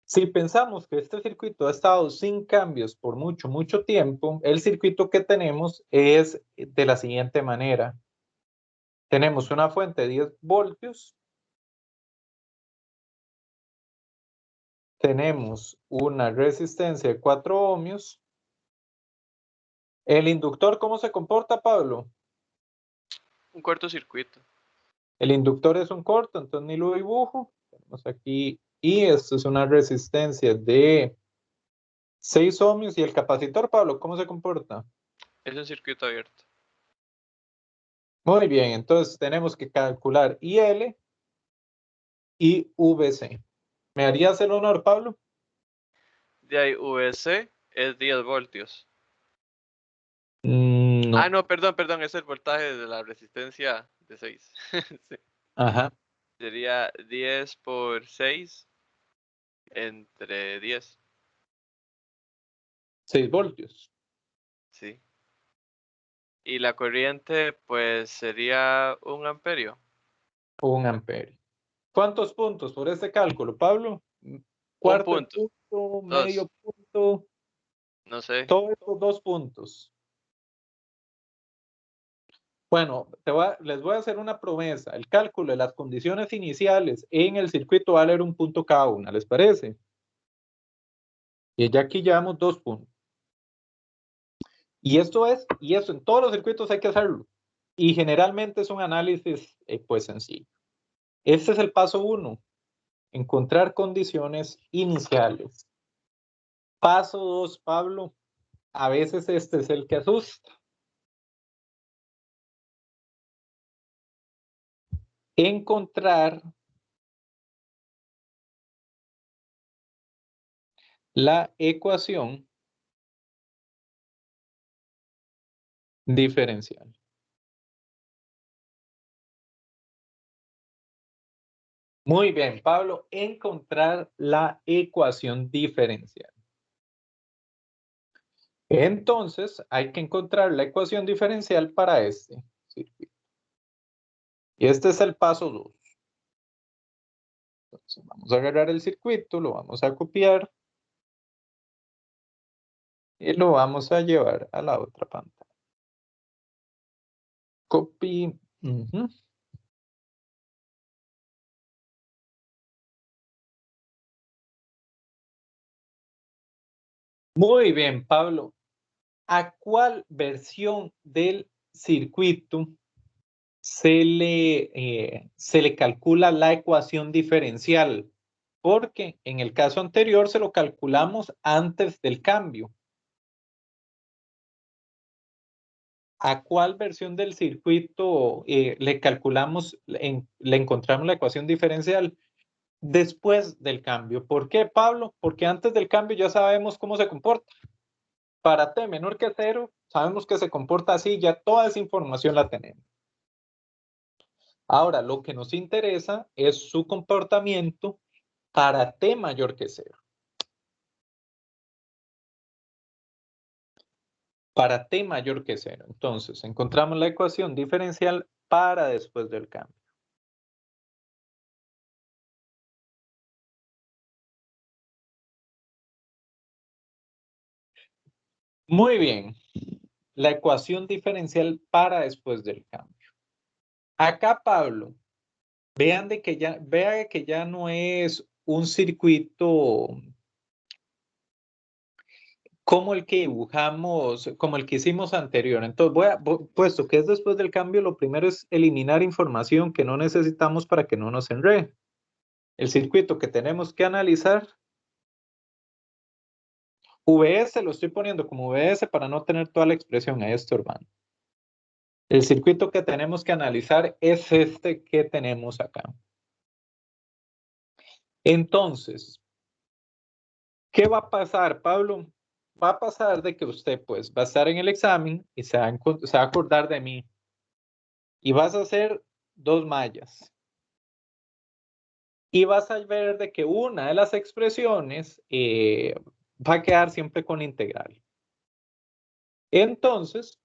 Si pensamos que este circuito ha estado sin cambios por mucho, mucho tiempo, el circuito que tenemos es de la siguiente manera. Tenemos una fuente de 10 voltios. tenemos una resistencia de 4 ohmios. ¿El inductor cómo se comporta, Pablo? Un cortocircuito. El inductor es un corto, entonces ni lo dibujo. Tenemos aquí, y esto es una resistencia de 6 ohmios. ¿Y el capacitor, Pablo, cómo se comporta? Es un circuito abierto. Muy bien, entonces tenemos que calcular IL y VC. ¿Me harías el honor, Pablo? De ahí VC es 10 voltios. No. Ah, no, perdón, es el voltaje de la resistencia de 6. Sí. Ajá. Sería 10 por 6 entre 10. 6 voltios. Sí. Y la corriente, pues sería 1 amperio. 1 amperio. ¿Cuántos puntos por este cálculo, Pablo? Un Cuarto de punto. punto, 2. medio punto, No sé. todos estos 2 puntos. Bueno, les voy a hacer una promesa. El cálculo de las condiciones iniciales en el circuito va a valer 1 punto cada una, ¿les parece? Y ya aquí llevamos 2 puntos. Y esto en todos los circuitos hay que hacerlo. Y generalmente es un análisis pues sencillo. Este es el paso 1. Encontrar condiciones iniciales. Paso 2, Pablo. A veces este es el que asusta. Encontrar la ecuación diferencial. Muy bien, Pablo. Encontrar la ecuación diferencial. Entonces, hay que encontrar la ecuación diferencial para este circuito. Y este es el paso 2. Entonces, vamos a agarrar el circuito, lo vamos a copiar y lo vamos a llevar a la otra pantalla. Copy. Muy bien, Pablo. ¿A cuál versión del circuito se le calcula la ecuación diferencial? Porque en el caso anterior se lo calculamos antes del cambio. ¿A cuál versión del circuito le encontramos la ecuación diferencial? Después del cambio. ¿Por qué, Pablo? Porque antes del cambio ya sabemos cómo se comporta. Para t menor que 0, sabemos que se comporta así, ya toda esa información la tenemos. Ahora, lo que nos interesa es su comportamiento para t mayor que 0. Para t mayor que 0. Entonces, encontramos la ecuación diferencial para después del cambio. Muy bien. La ecuación diferencial para después del cambio. Acá, Pablo, vea que ya no es un circuito como el que dibujamos, como el que hicimos anterior. Entonces, puesto que es después del cambio, lo primero es eliminar información que no necesitamos para que no nos enrede. El circuito que tenemos que analizar, VS, lo estoy poniendo como VS para no tener toda la expresión ahí estorbando. El circuito que tenemos que analizar es este que tenemos acá. Entonces, ¿qué va a pasar, Pablo? Va a pasar de que usted pues va a estar en el examen y se va a acordar de mí. Y vas a hacer 2 mallas. Y vas a ver de que una de las expresiones va a quedar siempre con integral. Entonces,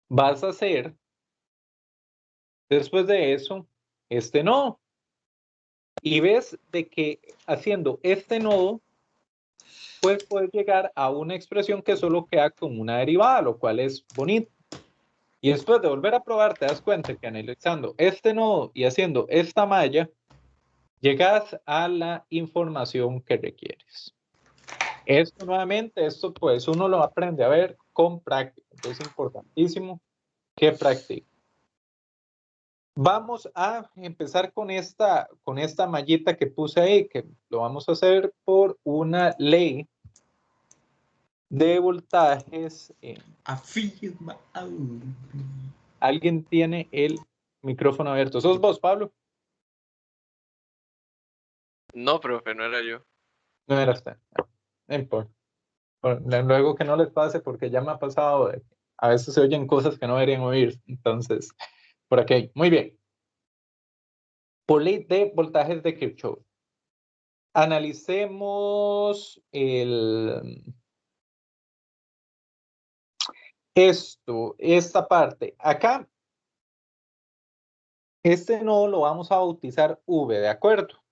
vas a hacer, después de eso, este nodo. Y ves de que haciendo este nodo, pues puedes llegar a una expresión que solo queda como una derivada, lo cual es bonito. Y después de volver a probar, te das cuenta que analizando este nodo y haciendo esta malla, llegas a la información que requieres. Esto nuevamente, esto pues uno lo aprende a ver con práctica. Entonces es importantísimo que practique. Vamos a empezar con esta mallita que puse ahí, que lo vamos a hacer por una ley de voltajes. Afirma. Alguien tiene el micrófono abierto. ¿Sos vos, Pablo? No, profe, no era yo. No era usted. No importa. Luego que no les pase, porque ya me ha pasado, a veces se oyen cosas que no deberían oír. Entonces, por aquí. Muy bien. Por ley de voltajes de Kirchhoff. Analicemos esta parte. Acá, este nodo lo vamos a bautizar V, ¿de acuerdo?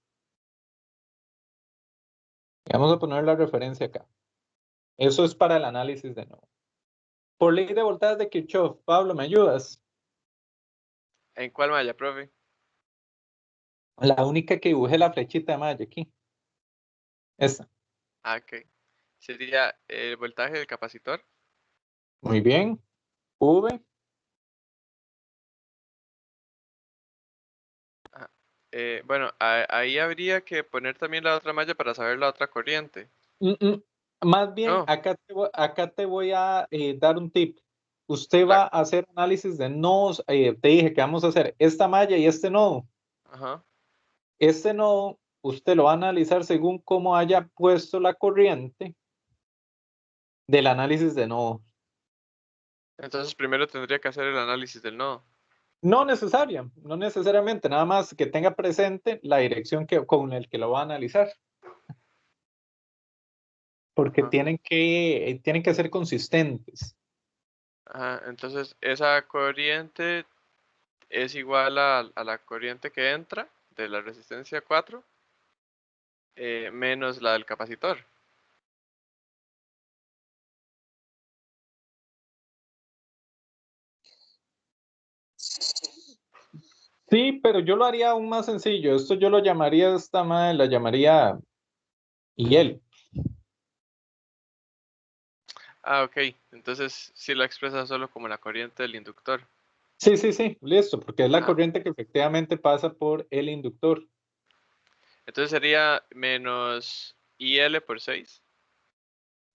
Y vamos a poner la referencia acá. Eso es para el análisis de nodo. Por ley de voltajes de Kirchhoff. Pablo, ¿me ayudas? ¿En cuál malla, profe? La única que dibuje la flechita de malla aquí. Esta. Ah, ok. Sería el voltaje del capacitor. Muy bien. V. Bueno, ahí habría que poner también la otra malla para saber la otra corriente. Más bien, No. acá te voy a dar un tip. Usted va La- a hacer análisis de nodos. Te dije que vamos a hacer esta malla y este nodo. Ajá. Este nodo, usted lo va a analizar según cómo haya puesto la corriente del análisis de nodo. Entonces primero tendría que hacer el análisis del nodo. No necesariamente, nada más que tenga presente la dirección con el que lo va a analizar. Porque Ajá. tienen que ser consistentes. Ajá. Entonces esa corriente es igual a la corriente que entra de la resistencia 4 menos la del capacitor. Sí, pero yo lo haría aún más sencillo. Esto yo lo llamaría, esta madre la llamaría IL. Ah, ok. Entonces sí la expresa solo como la corriente del inductor. Sí, listo, porque es la Ah, corriente que efectivamente pasa por el inductor. entonces sería menos IL por 6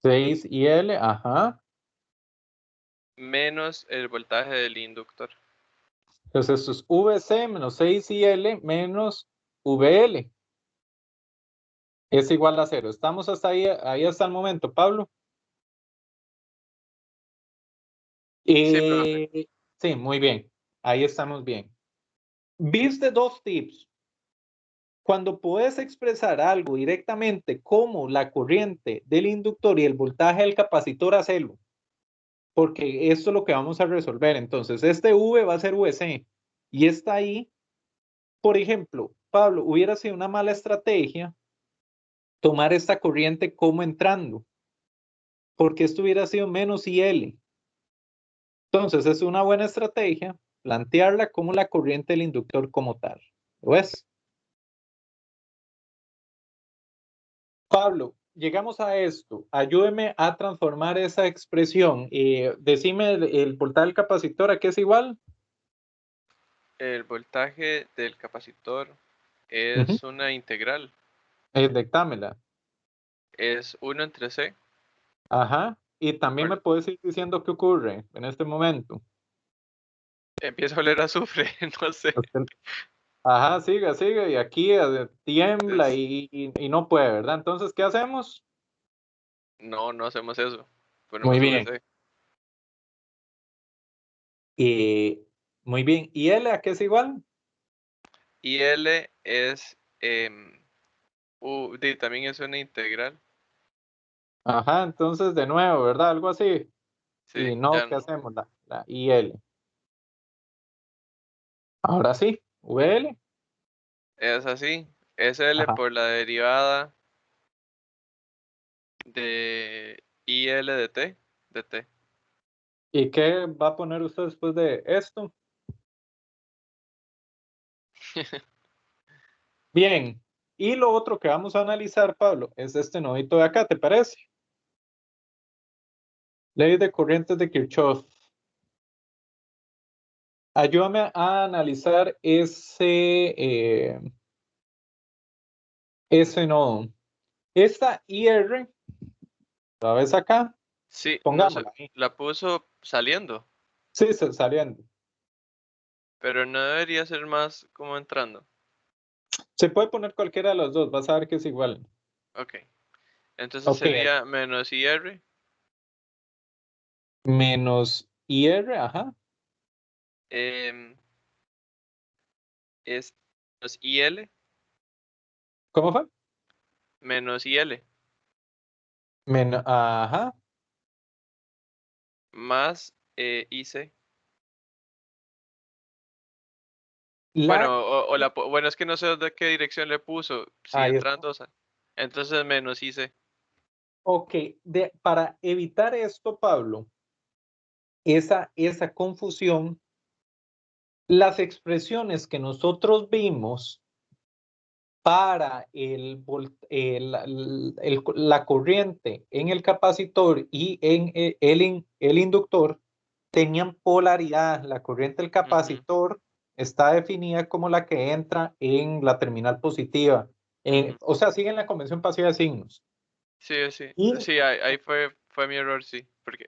6 IL, ajá. menos el voltaje del inductor. Entonces esto es VC menos 6 IL menos VL. Es igual a 0. Estamos hasta ahí hasta el momento, Pablo. Sí, profe. Sí, muy bien. Ahí estamos bien. ¿Viste dos tips? Cuando puedes expresar algo directamente como la corriente del inductor y el voltaje del capacitor, hacelo. Porque esto es lo que vamos a resolver. Entonces, este V va a ser VC. Y está ahí. Por ejemplo, Pablo, hubiera sido una mala estrategia tomar esta corriente como entrando. Porque esto hubiera sido menos IL. Entonces, es una buena estrategia plantearla como la corriente del inductor como tal. ¿Lo ves? Pablo, llegamos a esto. Ayúdeme a transformar esa expresión. Decime el voltaje del capacitor, ¿a qué es igual? El voltaje del capacitor Ujú. es una integral. Dictámela. Es 1 entre C. Ajá. Y también me Por- puedes ir diciendo qué ocurre en este momento. Empieza a oler a azufre, no sé. Ajá, sigue. Y aquí tiembla Es- y no puede, ¿verdad? Entonces, ¿qué hacemos? no, no hacemos eso. Muy Ponemos bien. VC. Y muy bien. ¿Y L a qué es igual? Y L es, también es una integral. Ajá, entonces de nuevo, ¿verdad? Algo así. Y Sí, no, ya ¿qué no. hacemos? La IL. Ahora sí, VL. Es así. Es L Ajá. por la derivada de IL de T. ¿Y qué va a poner usted después de esto? Bien, y lo otro que vamos a analizar, Pablo, es este nodito de acá, ¿te parece? Ley de corrientes de Kirchhoff. Ayúdame a analizar ese nodo. Esta IR, ¿la ves acá? Sí, no sé, Pongámosla ahí. la puso saliendo, Sí, saliendo. pero no debería ser más como entrando. Se puede poner cualquiera de los dos, vas a ver que es igual. Ok, entonces Ok, sería menos IR, menos IR, ajá. em, es menos IL, ¿Cómo fue? menos IL, Ajá. más IC. Bueno, La, bueno, es que no sé de qué dirección le puso, si ahí está. entrando, o sea, entonces menos IC. Ok, para evitar esto, Pablo, esa confusión, las expresiones que nosotros vimos para la corriente en el capacitor y en el inductor tenían polaridad. La corriente del Ujú, capacitor está definida como la que entra en la terminal positiva. ujú. O sea, siguen la convención pasiva de signos. Sí, sí, Y sí, ahí fue mi error, sí, porque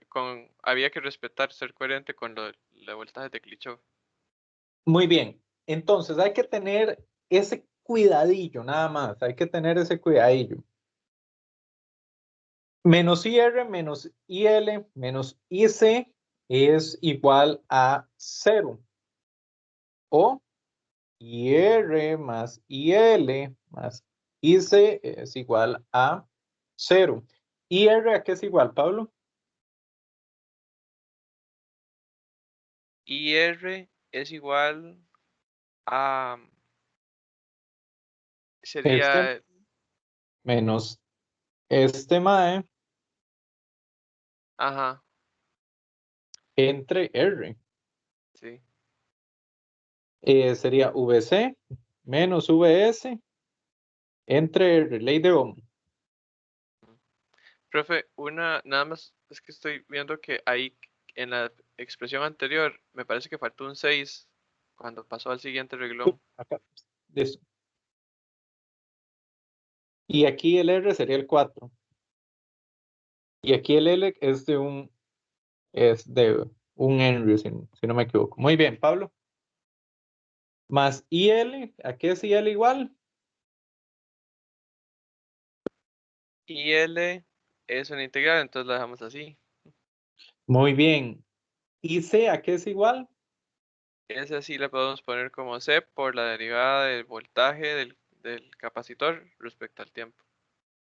había que respetar, ser coherente con la voltaje de Kirchhoff. muy bien, entonces hay que tener ese cuidadillo, nada más, hay que tener ese cuidadillo. Menos IR menos IL menos IC es igual a 0. O IR más IL más IC es igual a 0. ¿IR a qué es igual, Pablo? IR es igual a, Este sería, menos este mae ajá, entre R. sí. Sería VC menos VS entre R, ley de Ohm. Profe, nada más, es que estoy viendo que ahí en la expresión anterior me parece que faltó un 6 cuando pasó al siguiente reglón. Acá, listo. Y aquí el R sería el 4. Y aquí el L es de un Henry, si no me equivoco. Muy bien, Pablo. Más IL, ¿a qué es IL igual? IL es una integral, entonces la dejamos así. Muy bien. IC, ¿a qué es igual? Esa sí la podemos poner como C por la derivada del voltaje del capacitor respecto al tiempo.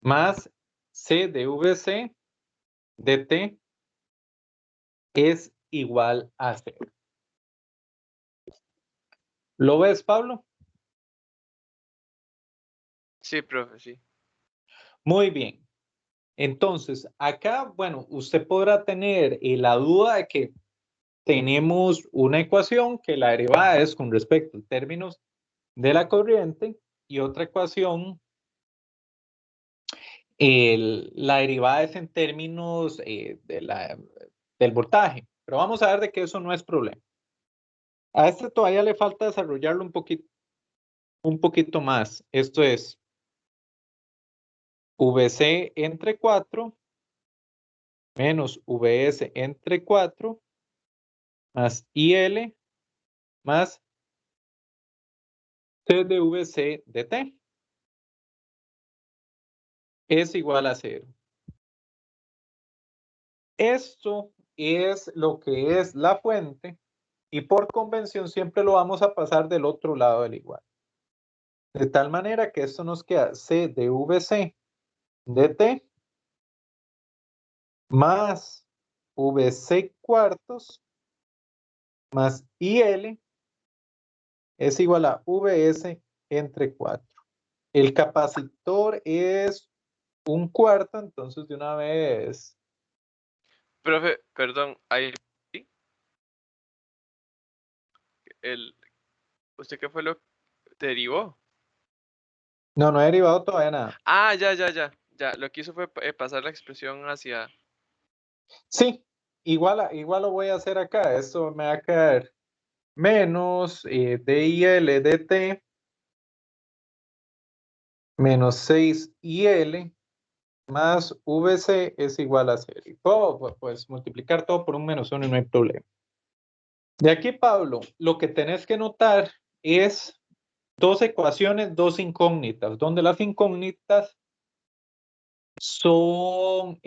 Más C de VC dt es igual a 0. ¿Lo ves, Pablo? Sí, profe, sí. Muy bien. Entonces, acá, bueno, usted podrá tener la duda de que tenemos una ecuación que la derivada es con respecto a términos de la corriente y otra ecuación, la derivada es en términos del voltaje. Pero vamos a ver de que eso no es problema. A este todavía le falta desarrollarlo un poquito más. Esto es VC entre 4 menos VS entre 4 más IL más C de VC dt es igual a 0. Esto es lo que es la fuente y por convención siempre lo vamos a pasar del otro lado del igual. De tal manera que esto nos queda C de VC dt más VC cuartos más IL es igual a VS entre 4. El capacitor es un cuarto, entonces de una vez. Profe, perdón, ahí sí, el, ¿usted qué fue lo que derivó? No, no he derivado todavía nada. Ah, ya. Lo que hizo fue pasar la expresión hacia... Sí, igual lo voy a hacer acá. Esto me va a quedar menos DIL dt menos 6IL más VC es igual a 0. Y puedo pues multiplicar todo por un menos 1 y no hay problema. De aquí, Pablo, lo que tenés que notar es dos ecuaciones, dos incógnitas, donde las incógnitas son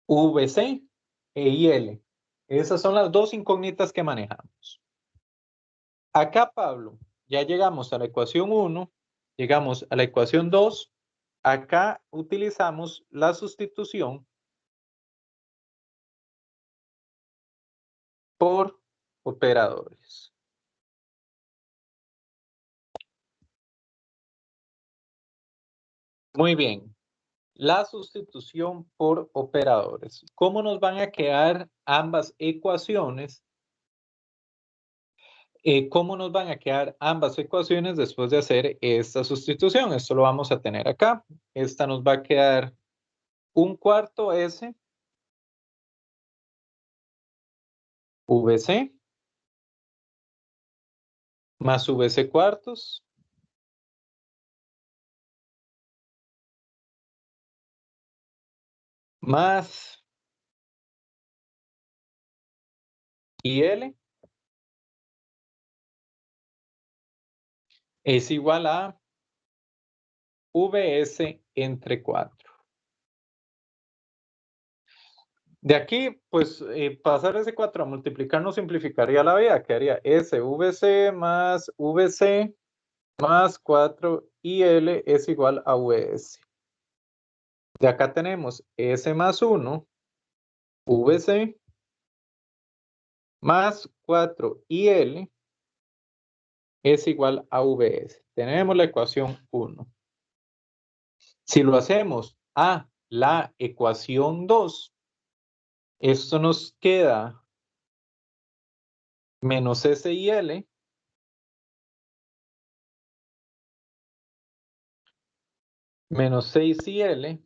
VC e IL. Esas son las dos incógnitas que manejamos. Acá, Pablo, ya llegamos a la ecuación 1, llegamos a la ecuación 2. Acá utilizamos la sustitución por operadores. Muy bien. La sustitución por operadores. ¿Cómo nos van a quedar ambas ecuaciones? ¿Cómo nos van a quedar ambas ecuaciones después de hacer esta sustitución? Esto lo vamos a tener acá. Esta nos va a quedar 1/4 S VC más VC cuartos más IL es igual a VS entre 4. De aquí, pues, pasar ese 4 a multiplicar nos simplificaría la vida. Quedaría SVC más VC más 4IL es igual a VS. De acá tenemos S más 1, VC, más 4IL es igual a VS. Tenemos la ecuación 1. Si lo hacemos a la ecuación 2, esto nos queda menos SIL menos 6IL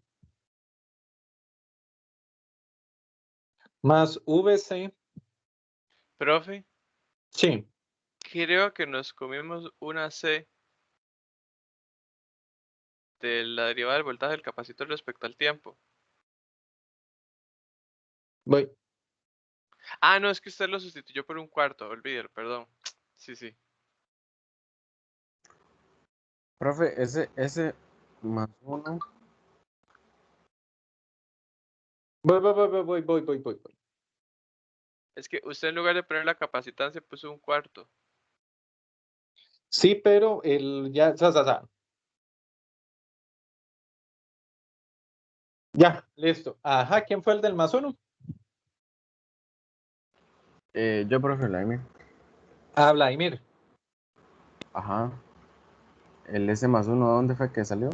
más VC. Profe, Sí, creo que nos comimos una C de la derivada del voltaje del capacitor respecto al tiempo. voy. Ah, no, es que usted lo sustituyó por 1/4, olvídelo, perdón. Sí. Profe, ese más uno. Voy. Es que usted en lugar de poner la capacitancia puso 1/4. Sí, pero ya, ya, listo. Ajá, ¿quién fue el del más 1? Yo, profe Vladimir. Vladimir. Ajá. El S más uno, ¿dónde fue que salió?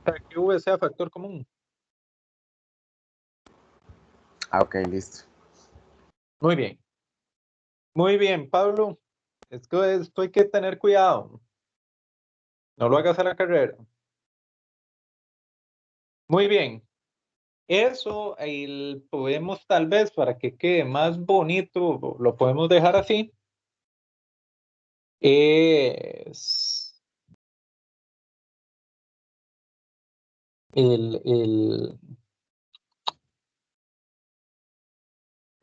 Para que V sea factor común. Ah, ok, listo. Muy bien. Muy bien, Pablo. Esto hay que tener cuidado. No lo hagas a la carrera. Muy bien. Eso podemos tal vez, para que quede más bonito, lo podemos dejar así. Es el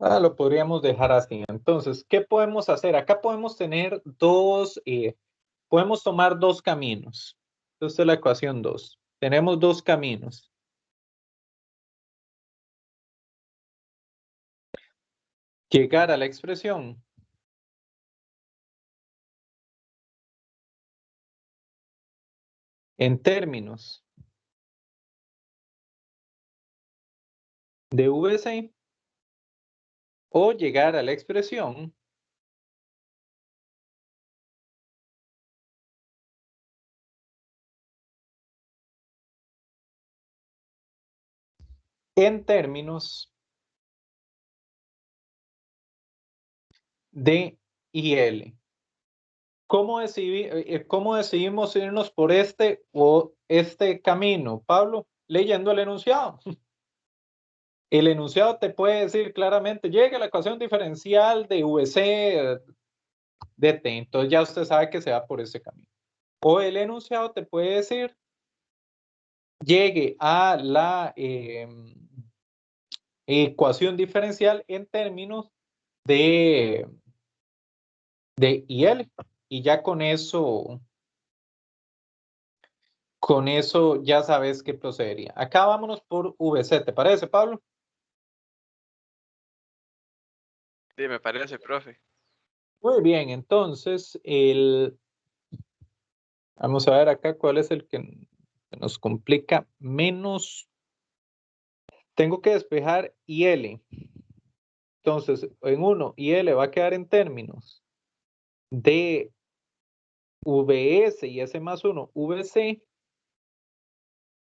lo podríamos dejar así. Entonces, ¿qué podemos hacer? Acá podemos tener podemos tomar dos caminos. Esta es la ecuación 2. Tenemos dos caminos. Llegar a la expresión en términos de VC o llegar a la expresión en términos de IL. ¿cómo decidimos irnos por este o este camino, Pablo? Leyendo el enunciado. El enunciado te puede decir claramente, llega la ecuación diferencial de VC de T, entonces ya usted sabe que se va por ese camino. O el enunciado te puede decir, llegue a la ecuación diferencial en términos de IL, y ya con eso ya sabes qué procedería. Acá vámonos por VC, ¿te parece, Pablo? Sí, me parece, profe. Muy bien, entonces vamos a ver acá cuál es el que nos complica menos. Tengo que despejar IL. Entonces, en uno, IL va a quedar en términos de VS y S más 1, VC.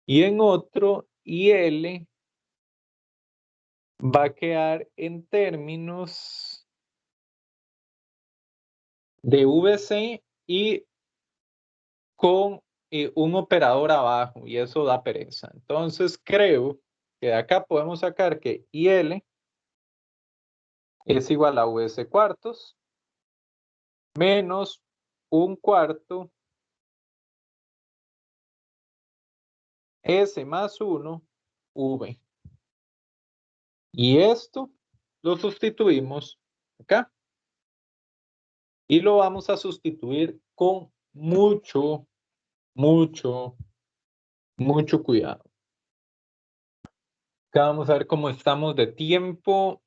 Y en otro, IL va a quedar en términos de VC y con un operador abajo, y eso da pereza. Entonces creo que de acá podemos sacar que IL es igual a VS cuartos menos un cuarto S más 1 V. Y esto lo sustituimos acá. Y lo vamos a sustituir con mucho cuidado. Acá vamos a ver cómo estamos de tiempo.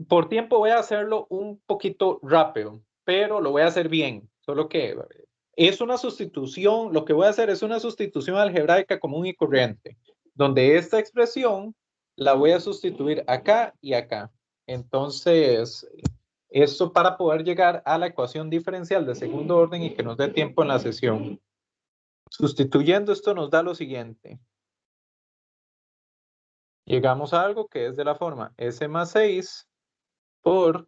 Por tiempo voy a hacerlo un poquito rápido, pero lo voy a hacer bien. Solo que es una sustitución, lo que voy a hacer es una sustitución algebraica común y corriente, donde esta expresión la voy a sustituir acá y acá. Entonces, esto para poder llegar a la ecuación diferencial de segundo orden y que nos dé tiempo en la sesión. Sustituyendo esto nos da lo siguiente. Llegamos a algo que es de la forma S más 6 por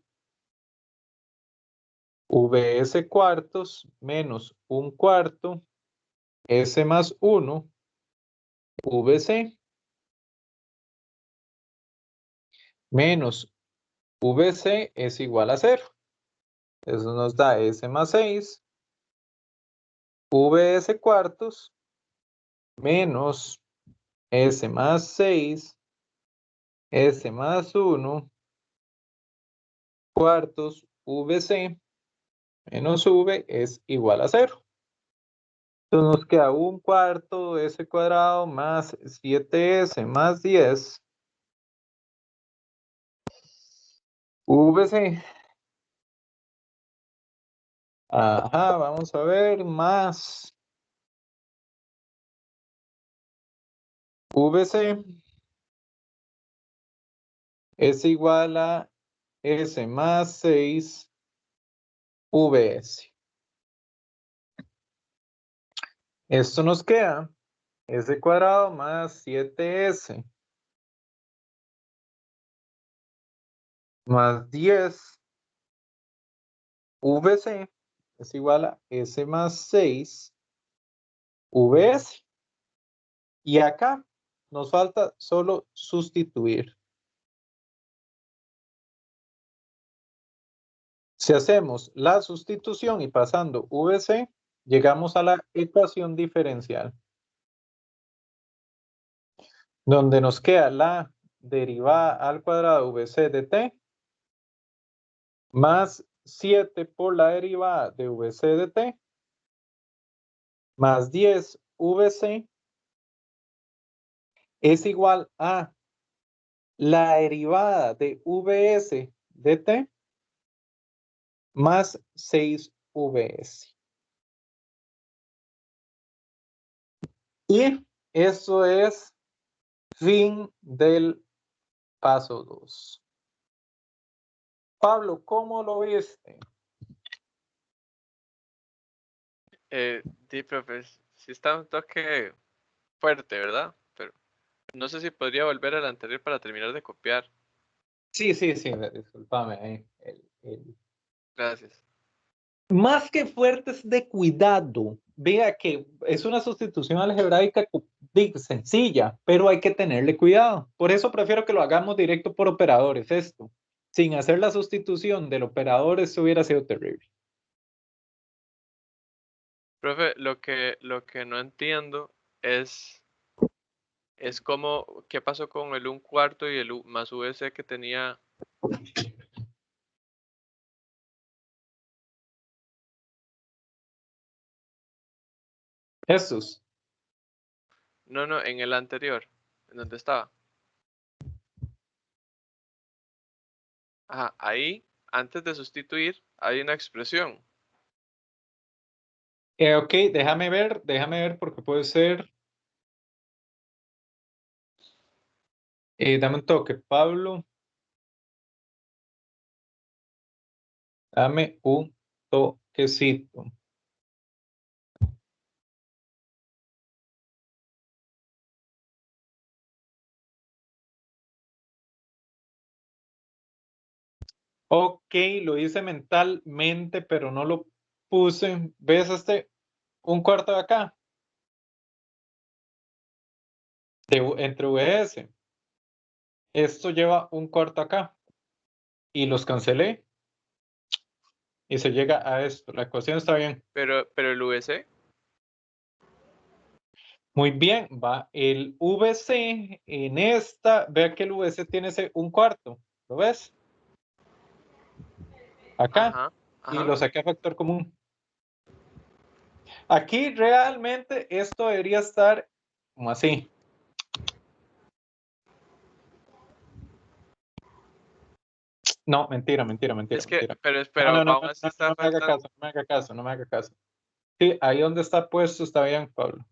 VS cuartos menos un cuarto S más 1 VC menos VC es igual a 0. Eso nos da S más 6 VS cuartos menos S más 6 S más 1 cuartos VC menos V es igual a 0. Entonces nos queda un cuarto S cuadrado más 7S más 10 VC. Ajá, vamos a ver, más VC es igual a S más 6 VS. Esto nos queda S cuadrado más 7S más 10 VC es igual a S más 6 VS. Y acá nos falta solo sustituir. Si hacemos la sustitución y pasando VC, llegamos a la ecuación diferencial, donde nos queda la derivada al cuadrado VC de T más 7 por la derivada de VC de T más 10 VC es igual a la derivada de VS de T más 6 VS. Y eso es fin del paso 2. Pablo, ¿cómo lo viste? Sí, profe, sí está un toque fuerte, ¿verdad? Pero no sé si podría volver al anterior para terminar de copiar. Sí, discúlpame. Gracias. Más que fuertes de cuidado, vea que es una sustitución algebraica sencilla, pero hay que tenerle cuidado. Por eso prefiero que lo hagamos directo por operadores, esto. Sin hacer la sustitución del operador, esto hubiera sido terrible. Profe, lo que no entiendo es cómo, qué pasó con el 1/4 y el más VC que tenía. Estos. No, en el anterior, en donde estaba. Ajá, ahí, antes de sustituir, hay una expresión. Ok, déjame ver porque puede ser. Dame un toque, Pablo. Dame un toquecito. Ok, lo hice mentalmente, pero no lo puse. ¿Ves un cuarto de acá? Entre VS. Esto lleva un cuarto acá. Y los cancelé. Y se llega a esto. La ecuación está bien. Pero el VC, Muy bien, va el VC en esta. Vea que el VC tiene ese un cuarto. ¿Lo ves? Acá. ajá, Y ajá. lo saqué a factor común. Aquí realmente esto debería estar como así. No, mentira. Es que, pero No, aún así está no me haga faltando. caso, no me haga caso. Sí, ahí donde está puesto está bien, Pablo.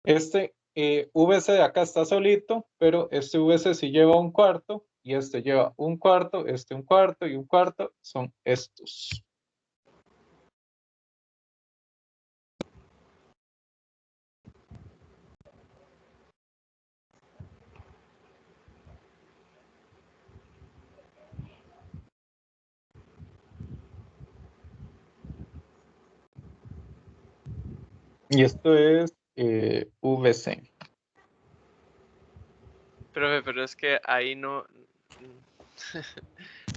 Este VC de acá está solito, pero este VC sí lleva un cuarto, y este lleva un cuarto, este un cuarto y un cuarto, son estos. Y esto es VC. Pero es que ahí no,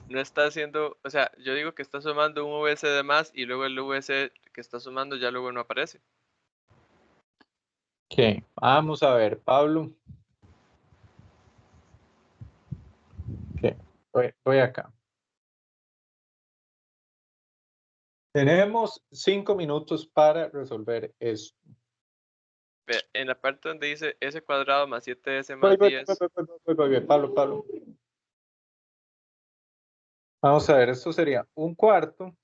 no está haciendo, o sea, yo digo que está sumando un VC de más y luego el VC que está sumando ya luego no aparece. Ok, vamos a ver, Pablo. Ok, voy acá. Tenemos 5 minutos para resolver esto. En la parte donde dice S cuadrado más 7S más 10. Voy, Pablo. Vamos a ver, esto sería un cuarto,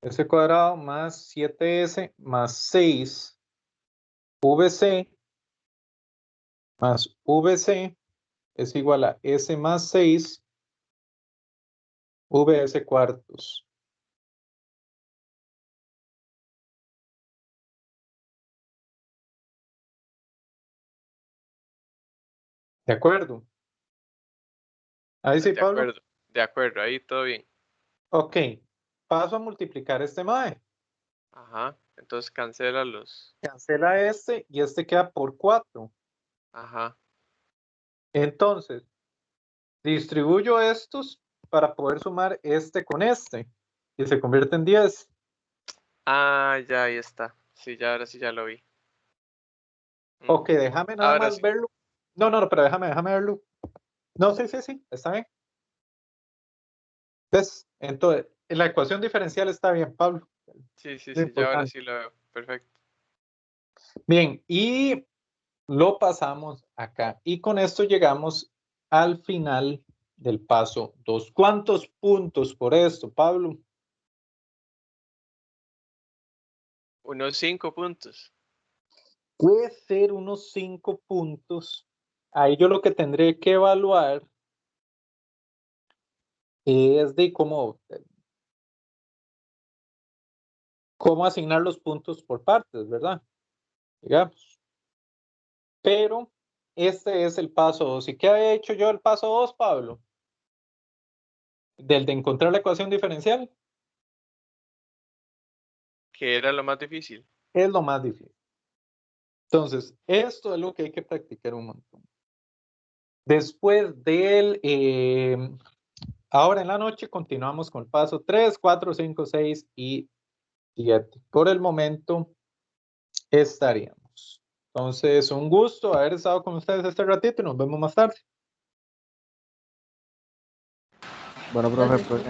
S cuadrado más 7S más 6, VC más VC es igual a S más 6, VS cuartos. ¿De acuerdo? Ahí sí, Pablo. De acuerdo, ahí todo bien. Ok, paso a multiplicar este mae. Ajá, entonces cancela los. Cancela este y este queda por 4. Ajá, Entonces, distribuyo estos para poder sumar este con este y se convierte en 10. ah, ya ahí está. Sí, ya ahora sí ya lo vi. Ok, déjame nada Ahora más sí. verlo. No, pero déjame verlo. No, sí, está bien. ¿Ves? Entonces, la ecuación diferencial está bien, Pablo. Sí, Lo ya ahora importante. sí lo veo. Perfecto. Bien, y lo pasamos acá. Y con esto llegamos al final del paso 2. ¿Cuántos puntos por esto, Pablo? Unos 5 puntos. Puede ser unos 5 puntos. Ahí yo lo que tendré que evaluar es de cómo asignar los puntos por partes, ¿verdad? Digamos. Pero este es el paso 2. ¿Y qué había hecho yo el paso 2, Pablo? Del de encontrar la ecuación diferencial. Que era lo más difícil. Es lo más difícil. Entonces, esto es lo que hay que practicar un montón. Después del... ahora en la noche continuamos con el paso 3, 4, 5, 6 y 7. Por el momento estaríamos. Entonces, un gusto haber estado con ustedes este ratito y nos vemos más tarde. Bueno, profe, pues,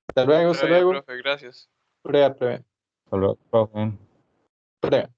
Hasta luego, hasta Está bien, luego. profe, gracias. Prueba, prueba, Solo, profe. prueba.